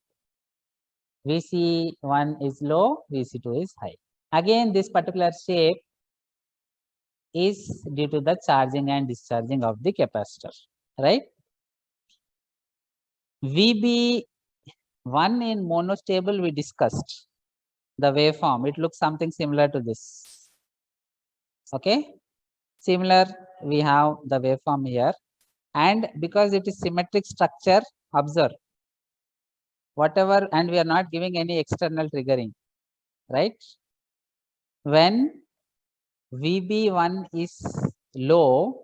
S1: VC1 is low, VC2 is high. Again, this particular shape is due to the charging and discharging of the capacitor, right? VB1 in monostable, we discussed the waveform. It looks something similar to this. Okay, similar, we have the waveform here, and because it is symmetric structure, observe whatever, and we are not giving any external triggering, right? When VB1 is low,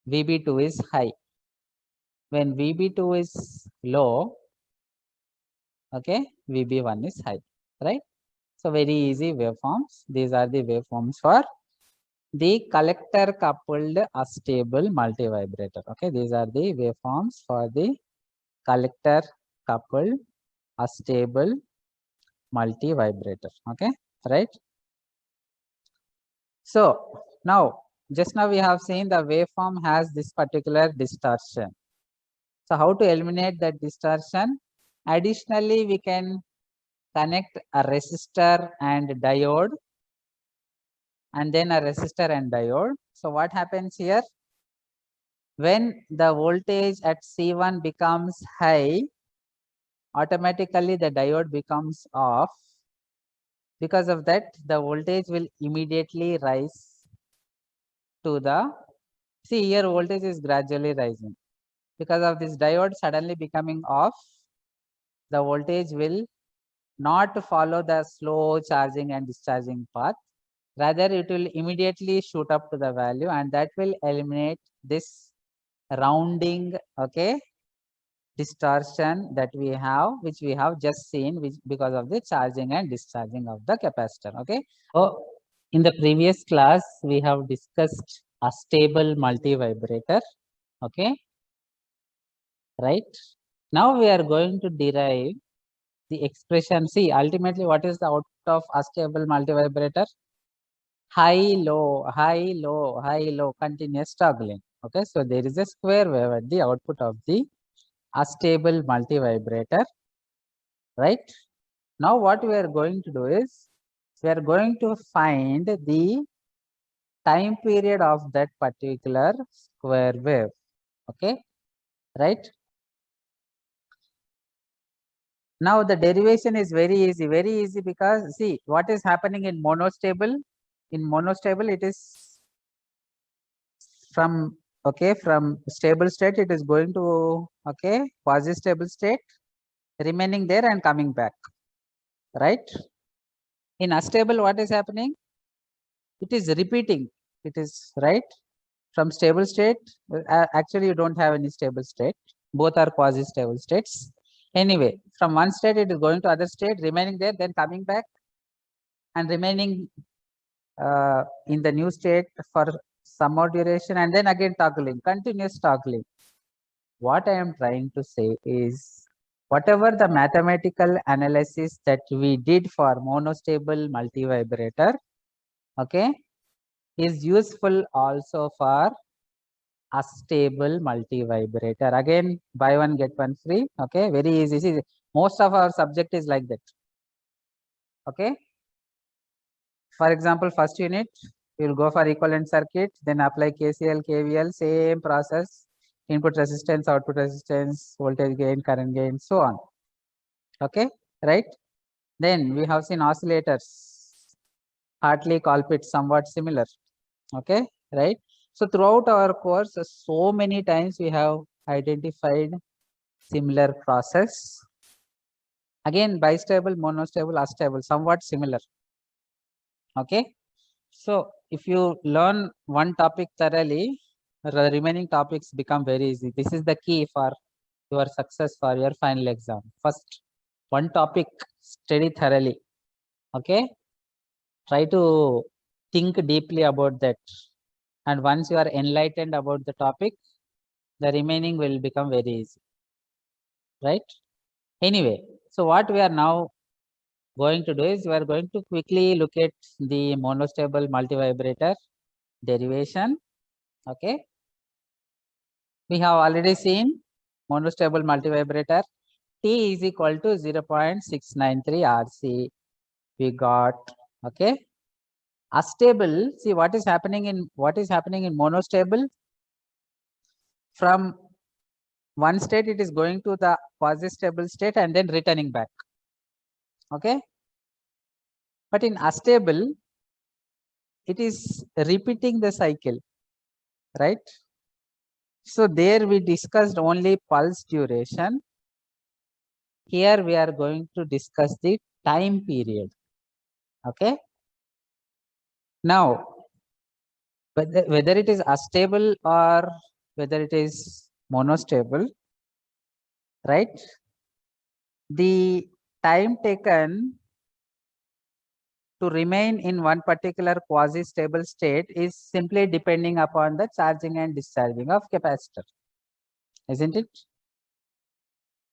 S1: VB2 is high. When VB2 is low, okay, VB1 is high, right? So very easy waveforms. These are the waveforms for the collector coupled astable multivibrator. Okay, these are the waveforms for the collector coupled astable multivibrator. Okay, right? So now, just now we have seen the waveform has this particular distortion. So how to eliminate that distortion? Additionally, we can connect a resistor and diode, and then a resistor and diode. So what happens here? When the voltage at C1 becomes high, automatically the diode becomes off. Because of that, the voltage will immediately rise to the, see here voltage is gradually rising. Because of this diode suddenly becoming off, the voltage will not follow the slow charging and discharging path. Rather, it will immediately shoot up to the value, and that will eliminate this rounding, okay, distortion that we have, which we have just seen, which because of the charging and discharging of the capacitor. Okay. So in the previous class, we have discussed a stable multivibrator. Okay. Right. Now we are going to derive the expression. See, ultimately, what is the output of astable multivibrator? High, low, high, low, high, low, continuous toggling. Okay, so there is a square wave at the output of the astable multivibrator, right? Now, what we are going to do is we are going to find the time period of that particular square wave. Okay, right? Now the derivation is very easy because see what is happening in monostable. In monostable, it is from from stable state, it is going to quasi stable state, remaining there and coming back, right? In astable, what is happening? It is repeating. It is right from stable state. Actually, you don't have any stable state. Both are quasi stable states. Anyway, from one state it is going to other state, remaining there, then coming back and remaining in the new state for some more duration, and then again toggling, continuous toggling. What I am trying to say is, whatever the mathematical analysis that we did for monostable multivibrator, okay, is useful also for astable multivibrator. Again, buy one get one free. Okay, very easy. See, most of our subject is like that. Okay. For example, first unit, you will go for equivalent circuit, then apply KCL, KVL, same process, input resistance, output resistance, voltage gain, current gain, so on. Okay, right? Then we have seen oscillators, Hartley, Colpitts, somewhat similar. Okay, right? So throughout our course, so many times we have identified similar process. Again, bistable, monostable, astable, somewhat similar. Okay. So if you learn one topic thoroughly, the remaining topics become very easy. This is the key for your success for your final exam. First, one topic, study thoroughly. Okay. Try to think deeply about that. And once you are enlightened about the topic, the remaining will become very easy. Right? Anyway, so what we are now going to do is we are going to quickly look at the monostable multivibrator derivation. Okay. We have already seen monostable multivibrator. T is equal to 0.693 RC. We got, okay. Astable, see what is happening in monostable. From one state it is going to the quasi stable state and then returning back. Okay. But in astable, it is repeating the cycle, right? So there we discussed only pulse duration. Here we are going to discuss the time period. Okay. Now, whether it is astable or whether it is monostable, right? The time taken to remain in one particular quasi-stable state is simply depending upon the charging and discharging of capacitor, isn't it?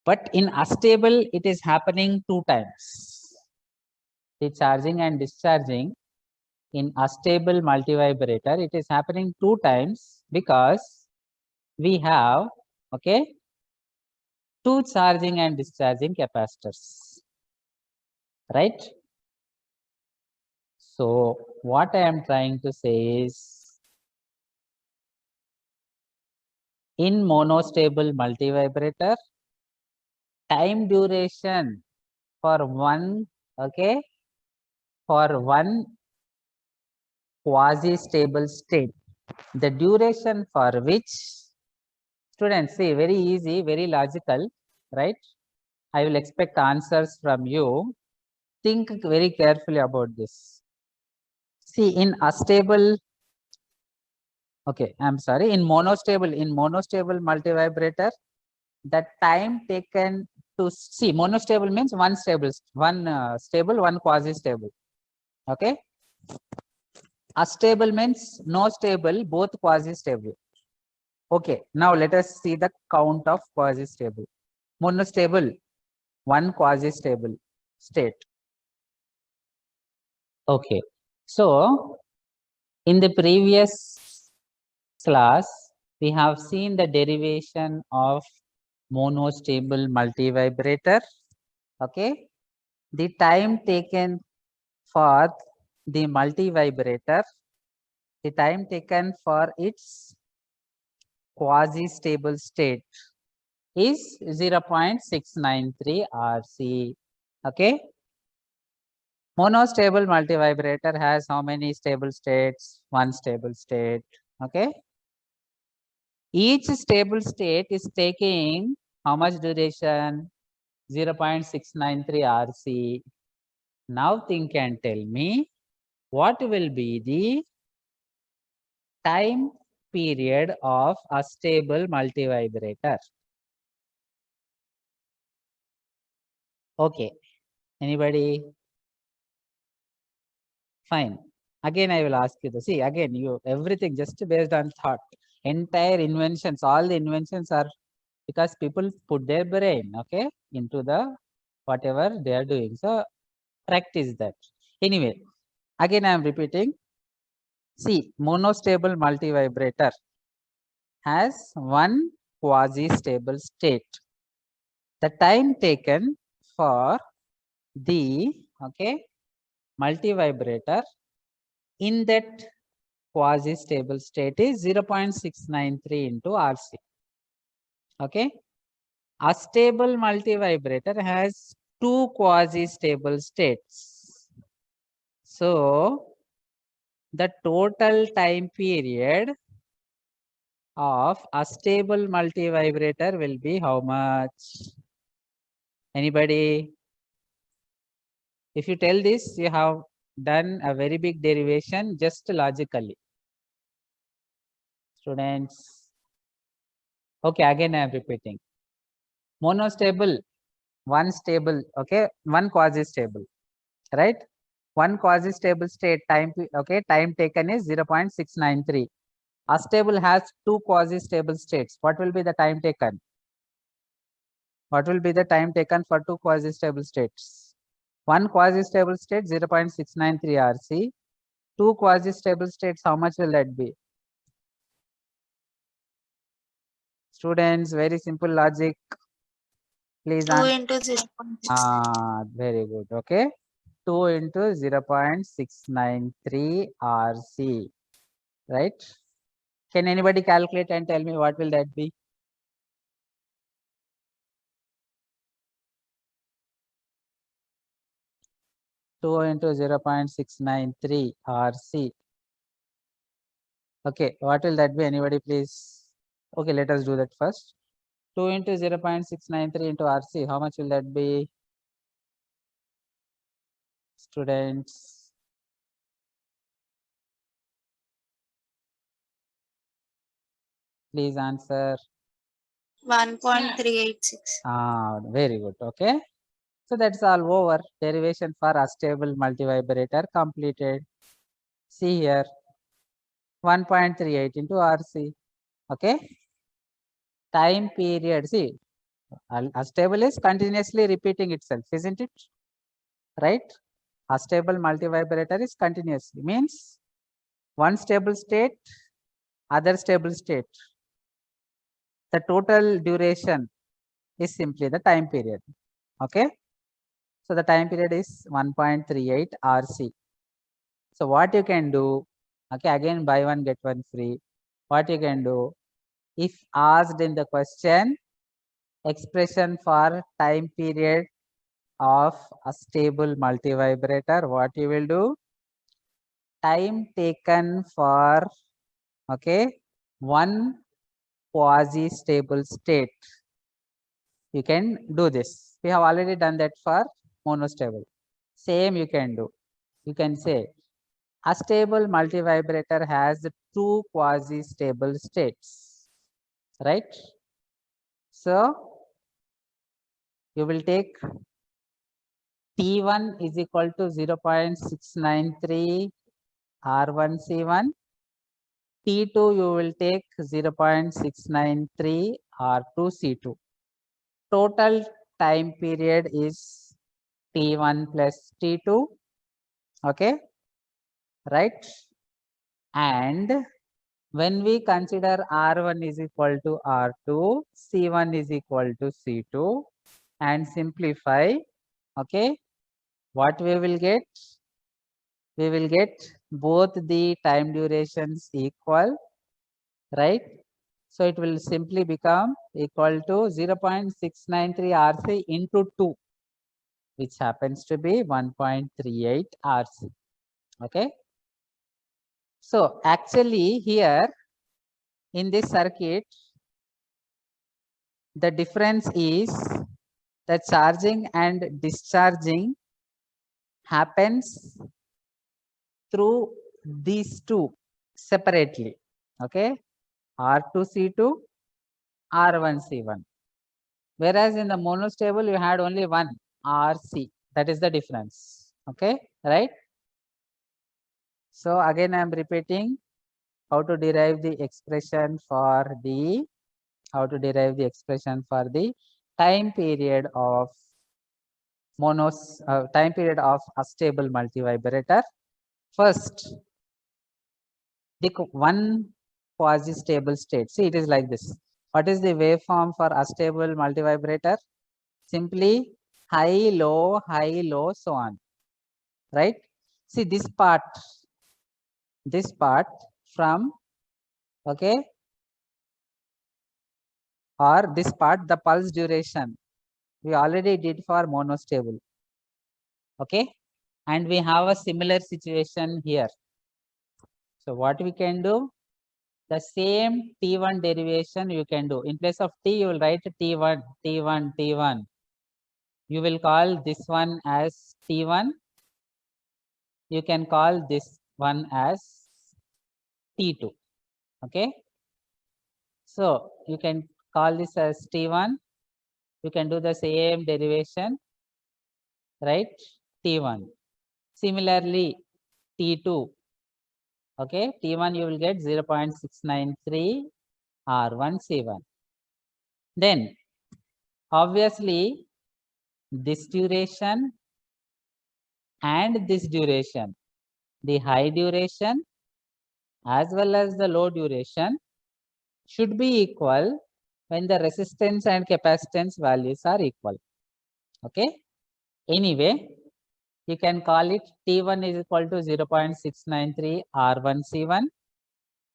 S1: But in astable, it is happening 2 times. The charging and discharging in astable multivibrator, it is happening 2 times because we have, okay, 2 charging and discharging capacitors, right? So what I am trying to say is, in monostable multivibrator, time duration for one, okay, for one quasi-stable state, the duration for which, students, see, very easy, very logical, right? I will expect answers from you. Think very carefully about this. See, in astable, okay, I'm sorry, in monostable multivibrator, the time taken to see, monostable means one stable, one quasi-stable. Okay. Astable means no stable, both quasi-stable. Okay. Now let us see the count of quasi-stable. Monostable, one quasi-stable state. Okay, so in the previous class, we have seen the derivation of monostable multivibrator. Okay, the time taken for the multivibrator, the time taken for its quasi-stable state is 0.693 RC. Okay, monostable multivibrator has how many stable states? One stable state. Okay, each stable state is taking how much duration? 0.693 RC. Now think and tell me what will be the time period of a stable multivibrator. Okay, anybody? Fine. Again, I will ask you to see again, you everything just based on thought. Entire inventions, all the inventions are because people put their brain, okay, into the whatever they are doing. So practice that. Anyway, again, I am repeating. See, monostable multivibrator has one quasi-stable state. The time taken for the multivibrator in that quasi-stable state is 0.693 into RC. Okay. A stable multivibrator has two quasi-stable states. So the total time period of a stable multivibrator will be how much? Anybody? If you tell this, you have done a very big derivation just logically. Students. Okay, again I am repeating. Monostable, one stable, okay, one quasi-stable, right? One quasi-stable state time, okay, time taken is 0.693. A stable has two quasi-stable states. What will be the time taken? What will be the time taken for two quasi-stable states? One quasi-stable state 0.693 RC. Two quasi-stable states, how much will that be? Students, very simple logic. Please
S2: 2 into 0.6.
S1: very good. Okay. 2 into 0.693 RC. Right? Can anybody calculate and tell me what will that be? Two into 0.693 RC. Okay, what will that be? Anybody please? Okay, let us do that first. 2 into 0.693 into RC. How much will that be? Students. Please answer.
S2: 1.386.
S1: Very good. Okay. So that's all over. Derivation for a stable multivibrator completed. See here. 1.38 into RC. Okay. Time period. See, a stable is continuously repeating itself, isn't it? Right? A stable multivibrator is continuously means one stable state, other stable state. The total duration is simply the time period. Okay. So the time period is 1.38 RC. So what you can do, okay, again buy one get one free. What you can do, if asked in the question, expression for time period of a stable multivibrator, what you will do? Time taken for, okay, one quasi-stable state. You can do this. We have already done that for monostable. Same you can do. You can say a stable multivibrator has two quasi-stable states, right? So you will take T1 is equal to 0.693 R1C1. T2 you will take 0.693 R2C2. Total time period is T1 plus T2, okay, right? And when we consider R1 is equal to R2, C1 is equal to C2 and simplify, okay, what we will get? We will get both the time durations equal, right? So it will simply become equal to 0.693 RC into 2, which happens to be 1.38 RC, okay? So actually here in this circuit, the difference is the charging and discharging happens through these two separately, okay? R2C2, R1C1. Whereas in the monostable, you had only one RC. That is the difference, okay? Right? So again, I am repeating how to derive the expression for the time period of time period of astable multivibrator. First, the one quasi-stable state. See, it is like this. What is the waveform for astable multivibrator? Simply high, low, so on. Right? See this part from, okay, or this part, the pulse duration we already did for monostable, okay, and we have a similar situation here. So what we can do, the same T1 derivation you can do. In place of T, you will write T1, T1, T1. You will call this one as T1. You can call this one as T2, okay. So you can call this as T1. You can do the same derivation, right? T1. Similarly, T2, okay, T1 you will get 0.693 R1C1. Then obviously this duration and this duration, the high duration as well as the low duration should be equal when the resistance and capacitance values are equal, okay. Anyway, you can call it T1 is equal to 0.693 R1C1.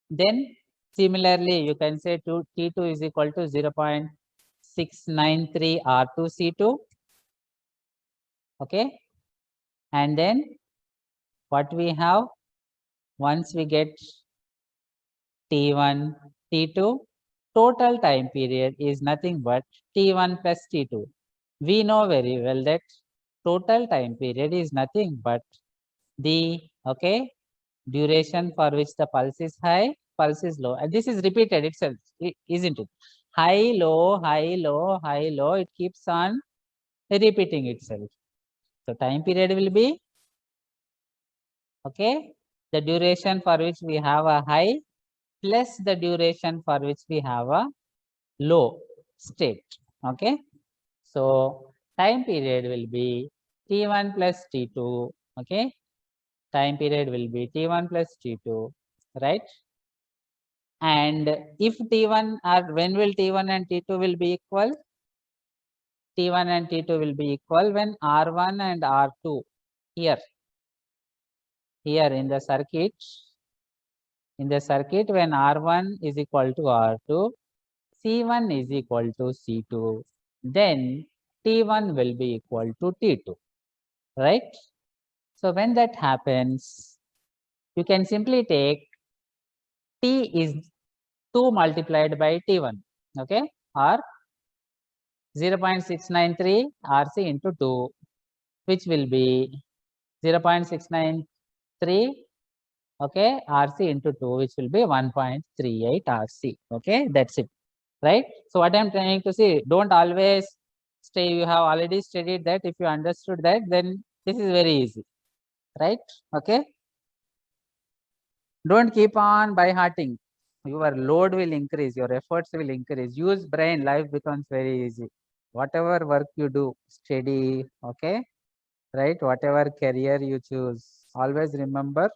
S1: Then similarly, you can say T2 is equal to 0.693 R2C2. Okay. And then what we have, once we get T1, T2, total time period is nothing but T1 plus T2. We know very well that total time period is nothing but the, okay, duration for which the pulse is high, pulse is low. And this is repeated itself, isn't it? High, low, high, low, high, low. It keeps on repeating itself. So time period will be, okay, the duration for which we have a high plus the duration for which we have a low state. Okay. So time period will be T1 plus T2. Okay. Time period will be T1 plus T2, right? And if T1 or when will T1 and T2 will be equal? T1 and T2 will be equal when R1 and R2 here in the circuit, when R1 is equal to R2, C1 is equal to C2, then T1 will be equal to T2, right? So when that happens, you can simply take T is 2 multiplied by T1, okay, or 0.693 RC into 2, which will be 0.693, okay, RC into 2, which will be 1.38 RC. Okay, that's it, right? So what I'm trying to say, don't always stay, you have already studied that. If you understood that, then this is very easy, right? Okay, don't keep on by hearting. Your load will increase, your efforts will increase. Use brain, life becomes very easy. whatever work you do, study, okay, right? Whatever career you choose, always remember,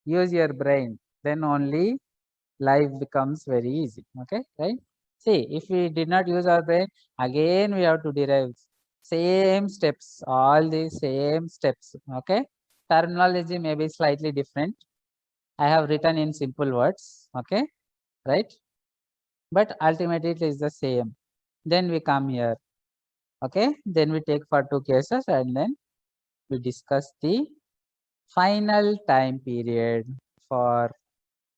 S1: use your brain. Then only life becomes very easy. Okay, right? See, if we did not use our brain, again we have to derive same steps, all these same steps. Okay, terminology may be slightly different. I have written in simple words. Okay, right? But ultimately it is the same. Then we come here. Okay, then we take for two cases and then we discuss the final time period for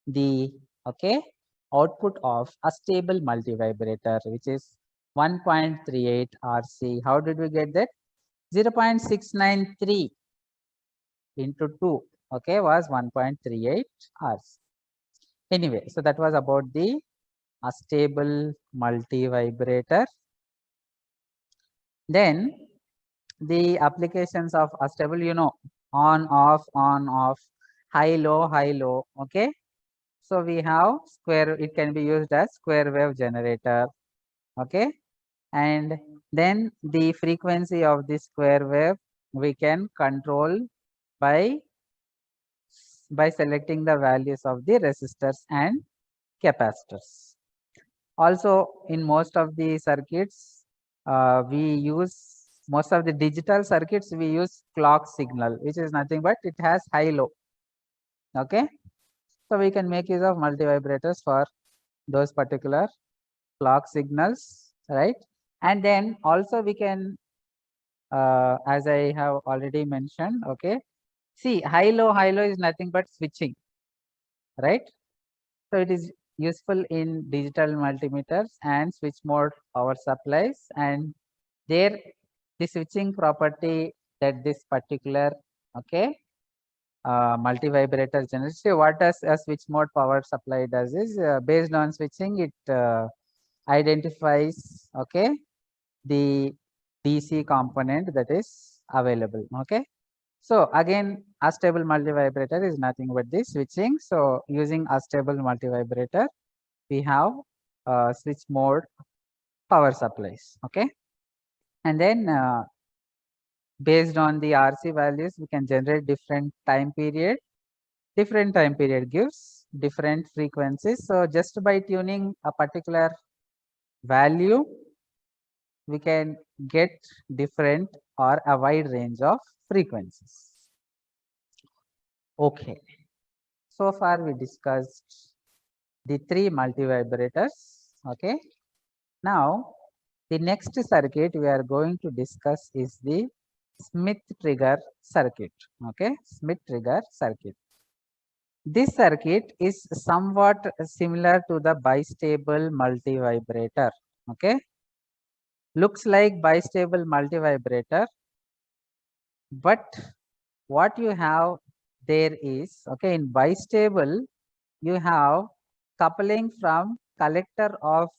S1: the okay output of a stable multivibrator, which is 1.38 RC. How did we get that? 0.693 into 2, okay, was 1.38 RC. Anyway, so that was about the a stable multivibrator. Then the applications of a stable, on, off, high, low, okay. So we have square, it can be used as square wave generator, okay. And then the frequency of the square wave we can control by selecting the values of the resistors and capacitors. Also, in most of the circuits, we use most of the digital circuits, we use clock signal, which is nothing but it has high low. Okay, so we can make use of multivibrators for those particular clock signals, right? And then also we can, as I have already mentioned, okay, see, high low is nothing but switching, right? So it is useful in digital multimeters and switch mode power supplies, and there the switching property that this particular okay multivibrator generates. So what does a switch mode power supply does is based on switching, it identifies okay the DC component that is available. Okay, so again, astable multivibrator is nothing but the switching. So using astable multivibrator, we have switch mode power supplies. Okay, and then based on the RC values, we can generate different time period. Different time period gives different frequencies. So just by tuning a particular value, we can get different or a wide range of frequencies. Okay, so far we discussed the three multivibrators. Okay, now the next circuit we are going to discuss is the Smith trigger circuit. Okay, Smith trigger circuit. This circuit is somewhat similar to the bistable multivibrator. Okay, looks like bistable multivibrator, but what you have there is okay, in bistable you have coupling from collector of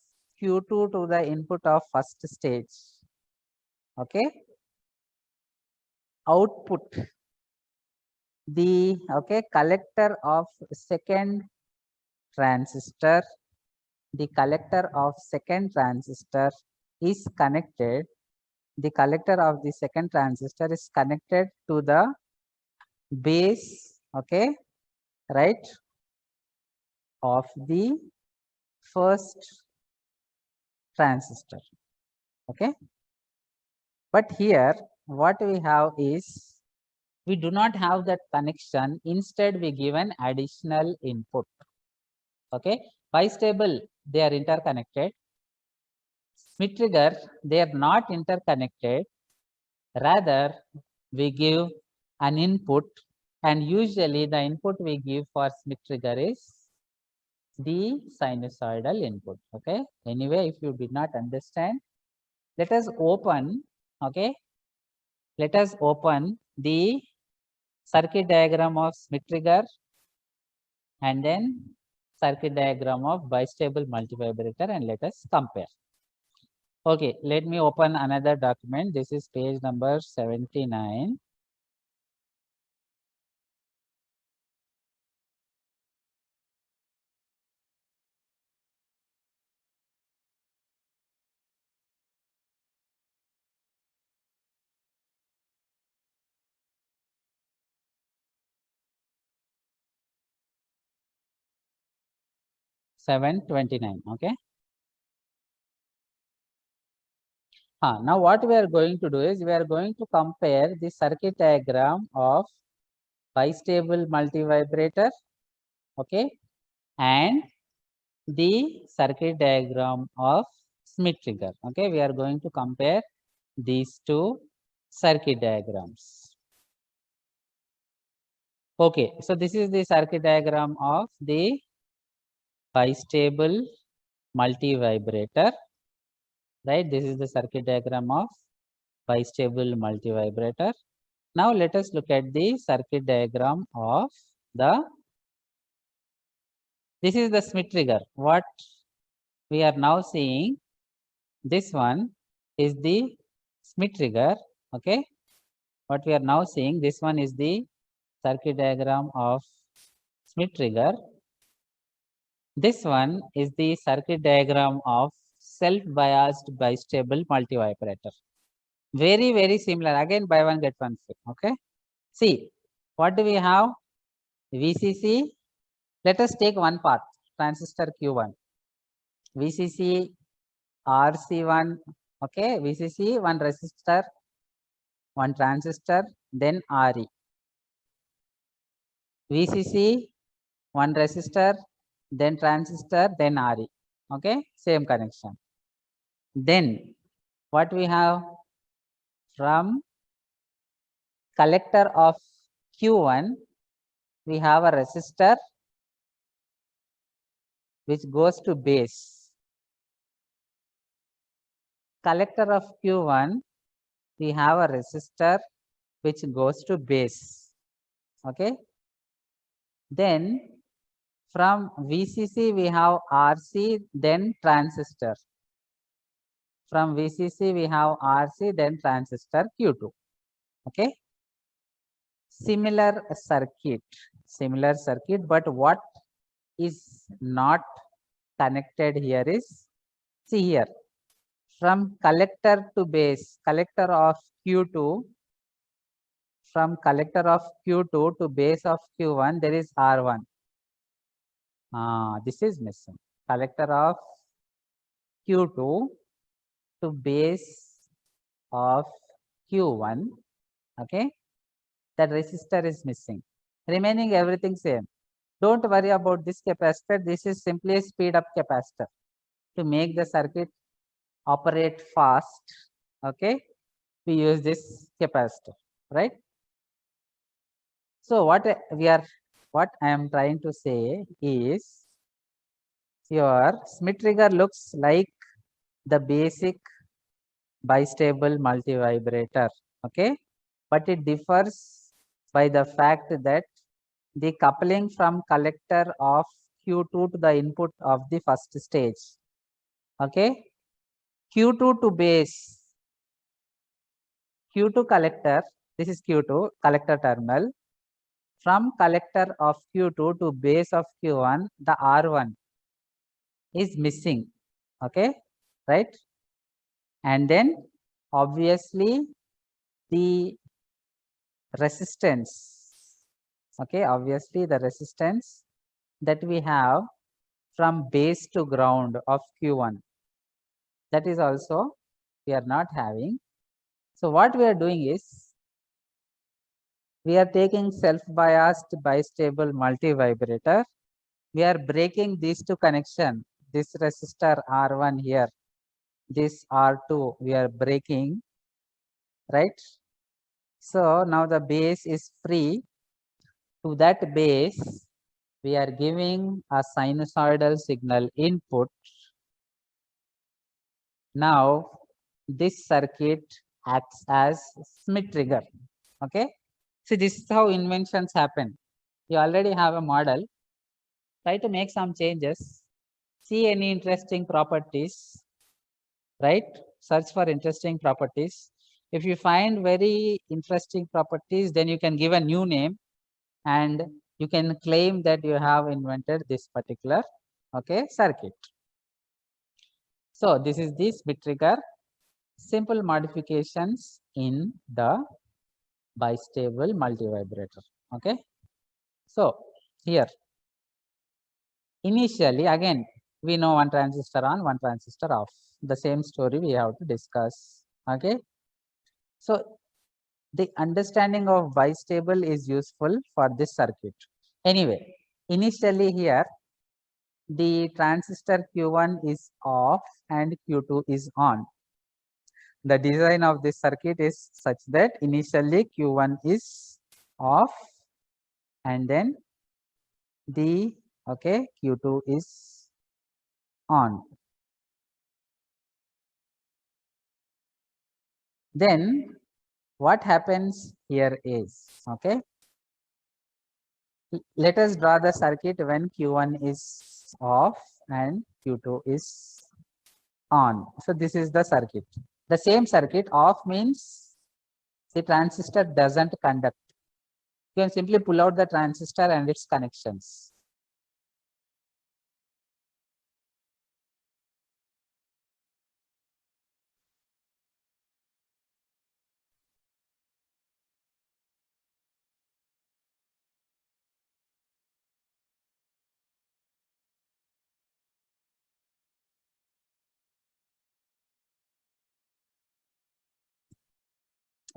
S1: Q2 to the input of first stage. Okay, output the okay collector of second transistor, the collector of second transistor is connected, the collector of the second transistor is connected to the base, okay, right, of the first transistor. Okay, but here what we have is we do not have that connection, instead we give an additional input. Okay, bistable they are interconnected, Smith trigger they are not interconnected, rather we give an input, and usually the input we give for Smith trigger is the sinusoidal input. Okay, anyway, if you did not understand, let us open, okay, let us open the circuit diagram of Smith trigger and then circuit diagram of bistable multivibrator, and let us compare. Okay, let me open another document. This is page number 79. 729. Okay. Now what we are going to do is we are going to compare the circuit diagram of bistable multivibrator, okay, and the circuit diagram of Schmidt trigger. Okay, we are going to compare these two circuit diagrams. Okay, so this is the circuit diagram of the bistable multivibrator, right? This is the circuit diagram of bistable multivibrator. Now let us look at the circuit diagram of this is the Schmidt trigger. What we are now seeing, this one is the Schmidt trigger. Okay, what we are now seeing, this one is the circuit diagram of Schmidt trigger. This one is the circuit diagram of self-biased bistable multivibrator. Very, very similar. Again, buy one, get one free. Okay. See, what do we have? VCC. Let us take one part, transistor Q1. VCC RC1. Okay. VCC, one resistor, one transistor, then RE. VCC, one resistor, then transistor, then RE. Okay. Same connection. Then what we have? From collector of Q1, we have a resistor which goes to base. Collector of Q1, we have a resistor which goes to base. Okay. Then from VCC, we have RC, then transistor. From VCC, we have RC, then transistor Q2. Okay. Similar circuit, but what is not connected here is, see here, from collector to base, collector of Q2, from collector of Q2 to base of Q1, there is R1. This is missing. Collector of Q2 to base of Q1, okay, that resistor is missing. Remaining everything same. Don't worry about this capacitor. This is simply a speed up capacitor to make the circuit operate fast. Okay, we use this capacitor, right? So what I am trying to say is, your Schmidt trigger looks like the basic bistable multivibrator, okay, but it differs by the fact that the coupling from collector of Q2 to the input of the first stage, okay, Q2 to base, Q2 collector, this is Q2 collector terminal, from collector of Q2 to base of Q1, the R1 is missing, okay, right? And then obviously the resistance, okay, obviously the resistance that we have from base to ground of Q1, that is also we are not having. So what we are doing is, we are taking self-biased bistable multivibrator. We are breaking these two connection, this resistor R1 here, this R2 we are breaking, right? So now the base is free. To that base, we are giving a sinusoidal signal input. Now this circuit acts as Schmidt trigger. Okay. So this is how inventions happen. You already have a model. Try to make some changes. See any interesting properties, right? Search for interesting properties. If you find very interesting properties, then you can give a new name and you can claim that you have invented this particular, okay, circuit. So this is the Schmidt trigger, simple modifications in the bistable multivibrator. Okay. So here initially, again, we know one transistor on, one transistor off. The same story we have to discuss. Okay. So the understanding of bistable is useful for this circuit. Anyway, initially here, the transistor Q1 is off and Q2 is on. The design of this circuit is such that initially Q1 is off and then the Q2 is on. Then what happens here is, let us draw the circuit when Q1 is off and Q2 is on. So this is the circuit. The same circuit. Off means the transistor doesn't conduct. You can simply pull out the transistor and its connections.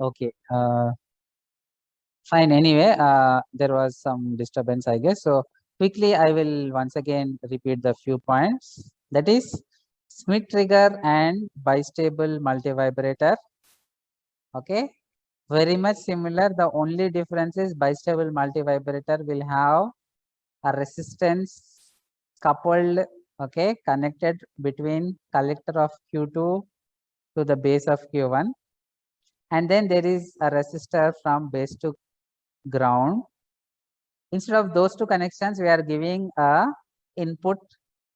S1: Okay. Fine. Anyway, there was some disturbance, I guess. So quickly, I will once again repeat the few points. That is Schmitt trigger and bistable multivibrator. Okay. Very much similar. The only difference is bistable multivibrator will have a resistance coupled, connected between collector of Q2 to the base of Q1. And then there is a resistor from base to ground. Instead of those two connections, we are giving a input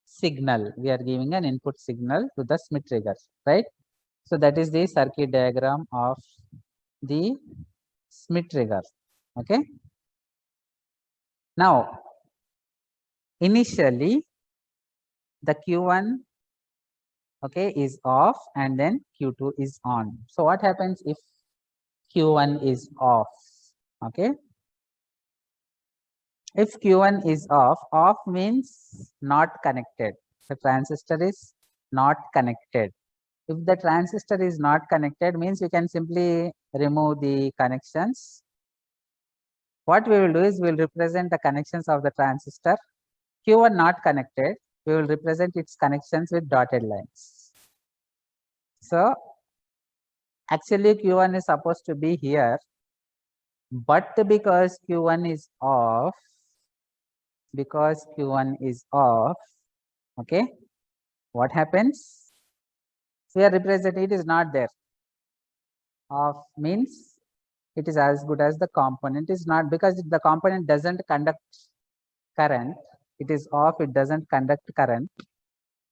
S1: signal. We are giving an input signal to the Schmitt trigger, right? So that is the circuit diagram of the Schmitt trigger. Okay. Now, initially, the Q1 is off and then Q2 is on. So what happens if Q1 is off? Okay. If Q1 is off means not connected. The transistor is not connected. If the transistor is not connected means we can simply remove the connections. What we will do is we will represent the connections of the transistor. Q1 not connected, we will represent its connections with dotted lines. So actually Q1 is supposed to be here, but because Q1 is off, okay, what happens? We are representing it is not there. Off means it is as good as the component is not, because the component doesn't conduct current. It is off, it doesn't conduct current,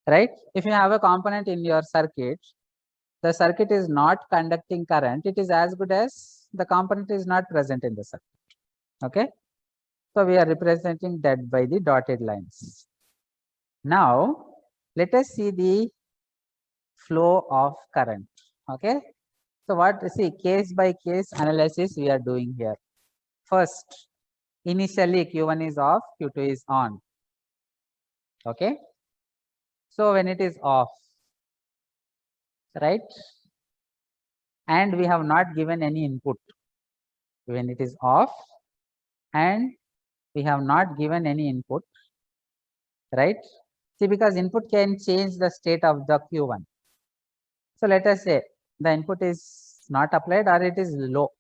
S1: right? If you have a component in your circuit, the circuit is not conducting current, it is as good as the component is not present in the circuit. Okay. So we are representing that by the dotted lines. Now let us see the flow of current. Okay. So what, see, case by case analysis we are doing here. First, initially Q1 is off, Q2 is on. Okay. So when it is off, right, and we have not given any input, when it is off and we have not given any input, right? See, because input can change the state of the Q1. So let us say the input is not applied or it is low.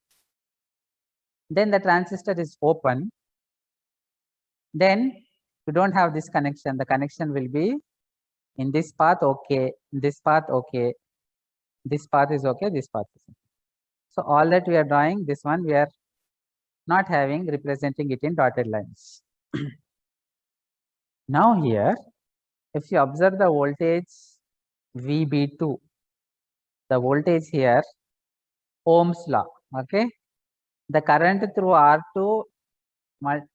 S1: Then the transistor is open. Then you don't have this connection. The connection will be in this path, okay, this path, okay, this path is okay, this path is okay. So all that we are drawing, this one we are not having, representing it in dotted lines. Now here, if you observe the voltage VB2, the voltage here, Ohm's law, okay, the current through R2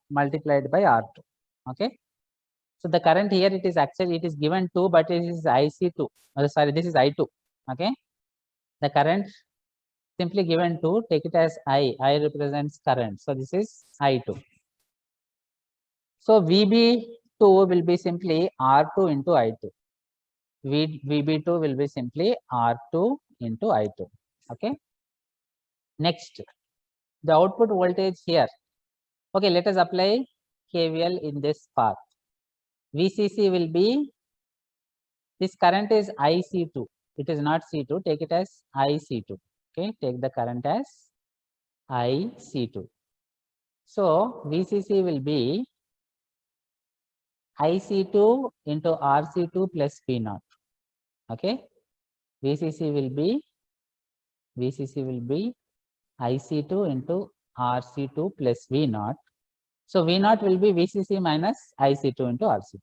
S1: multiplied by R2, okay. So the current here, it is actually, it is given 2, but it is IC2, sorry, this is I2, okay. The current simply given 2, take it as I represents current, so this is I2. So VB2 VB2 will be simply R2 into I2. VB2 will be simply R2 into I2. Okay. Next, the output voltage here. Okay, let us apply KVL in this path. VCC will be, this current is IC2. It is not C2. Take it as IC2. Okay, take the current as IC2. So VCC will be IC2 into RC2 plus P0. Okay, VCC will be IC2 into RC2 plus V0. So V0 will be VCC minus IC2 into RC2.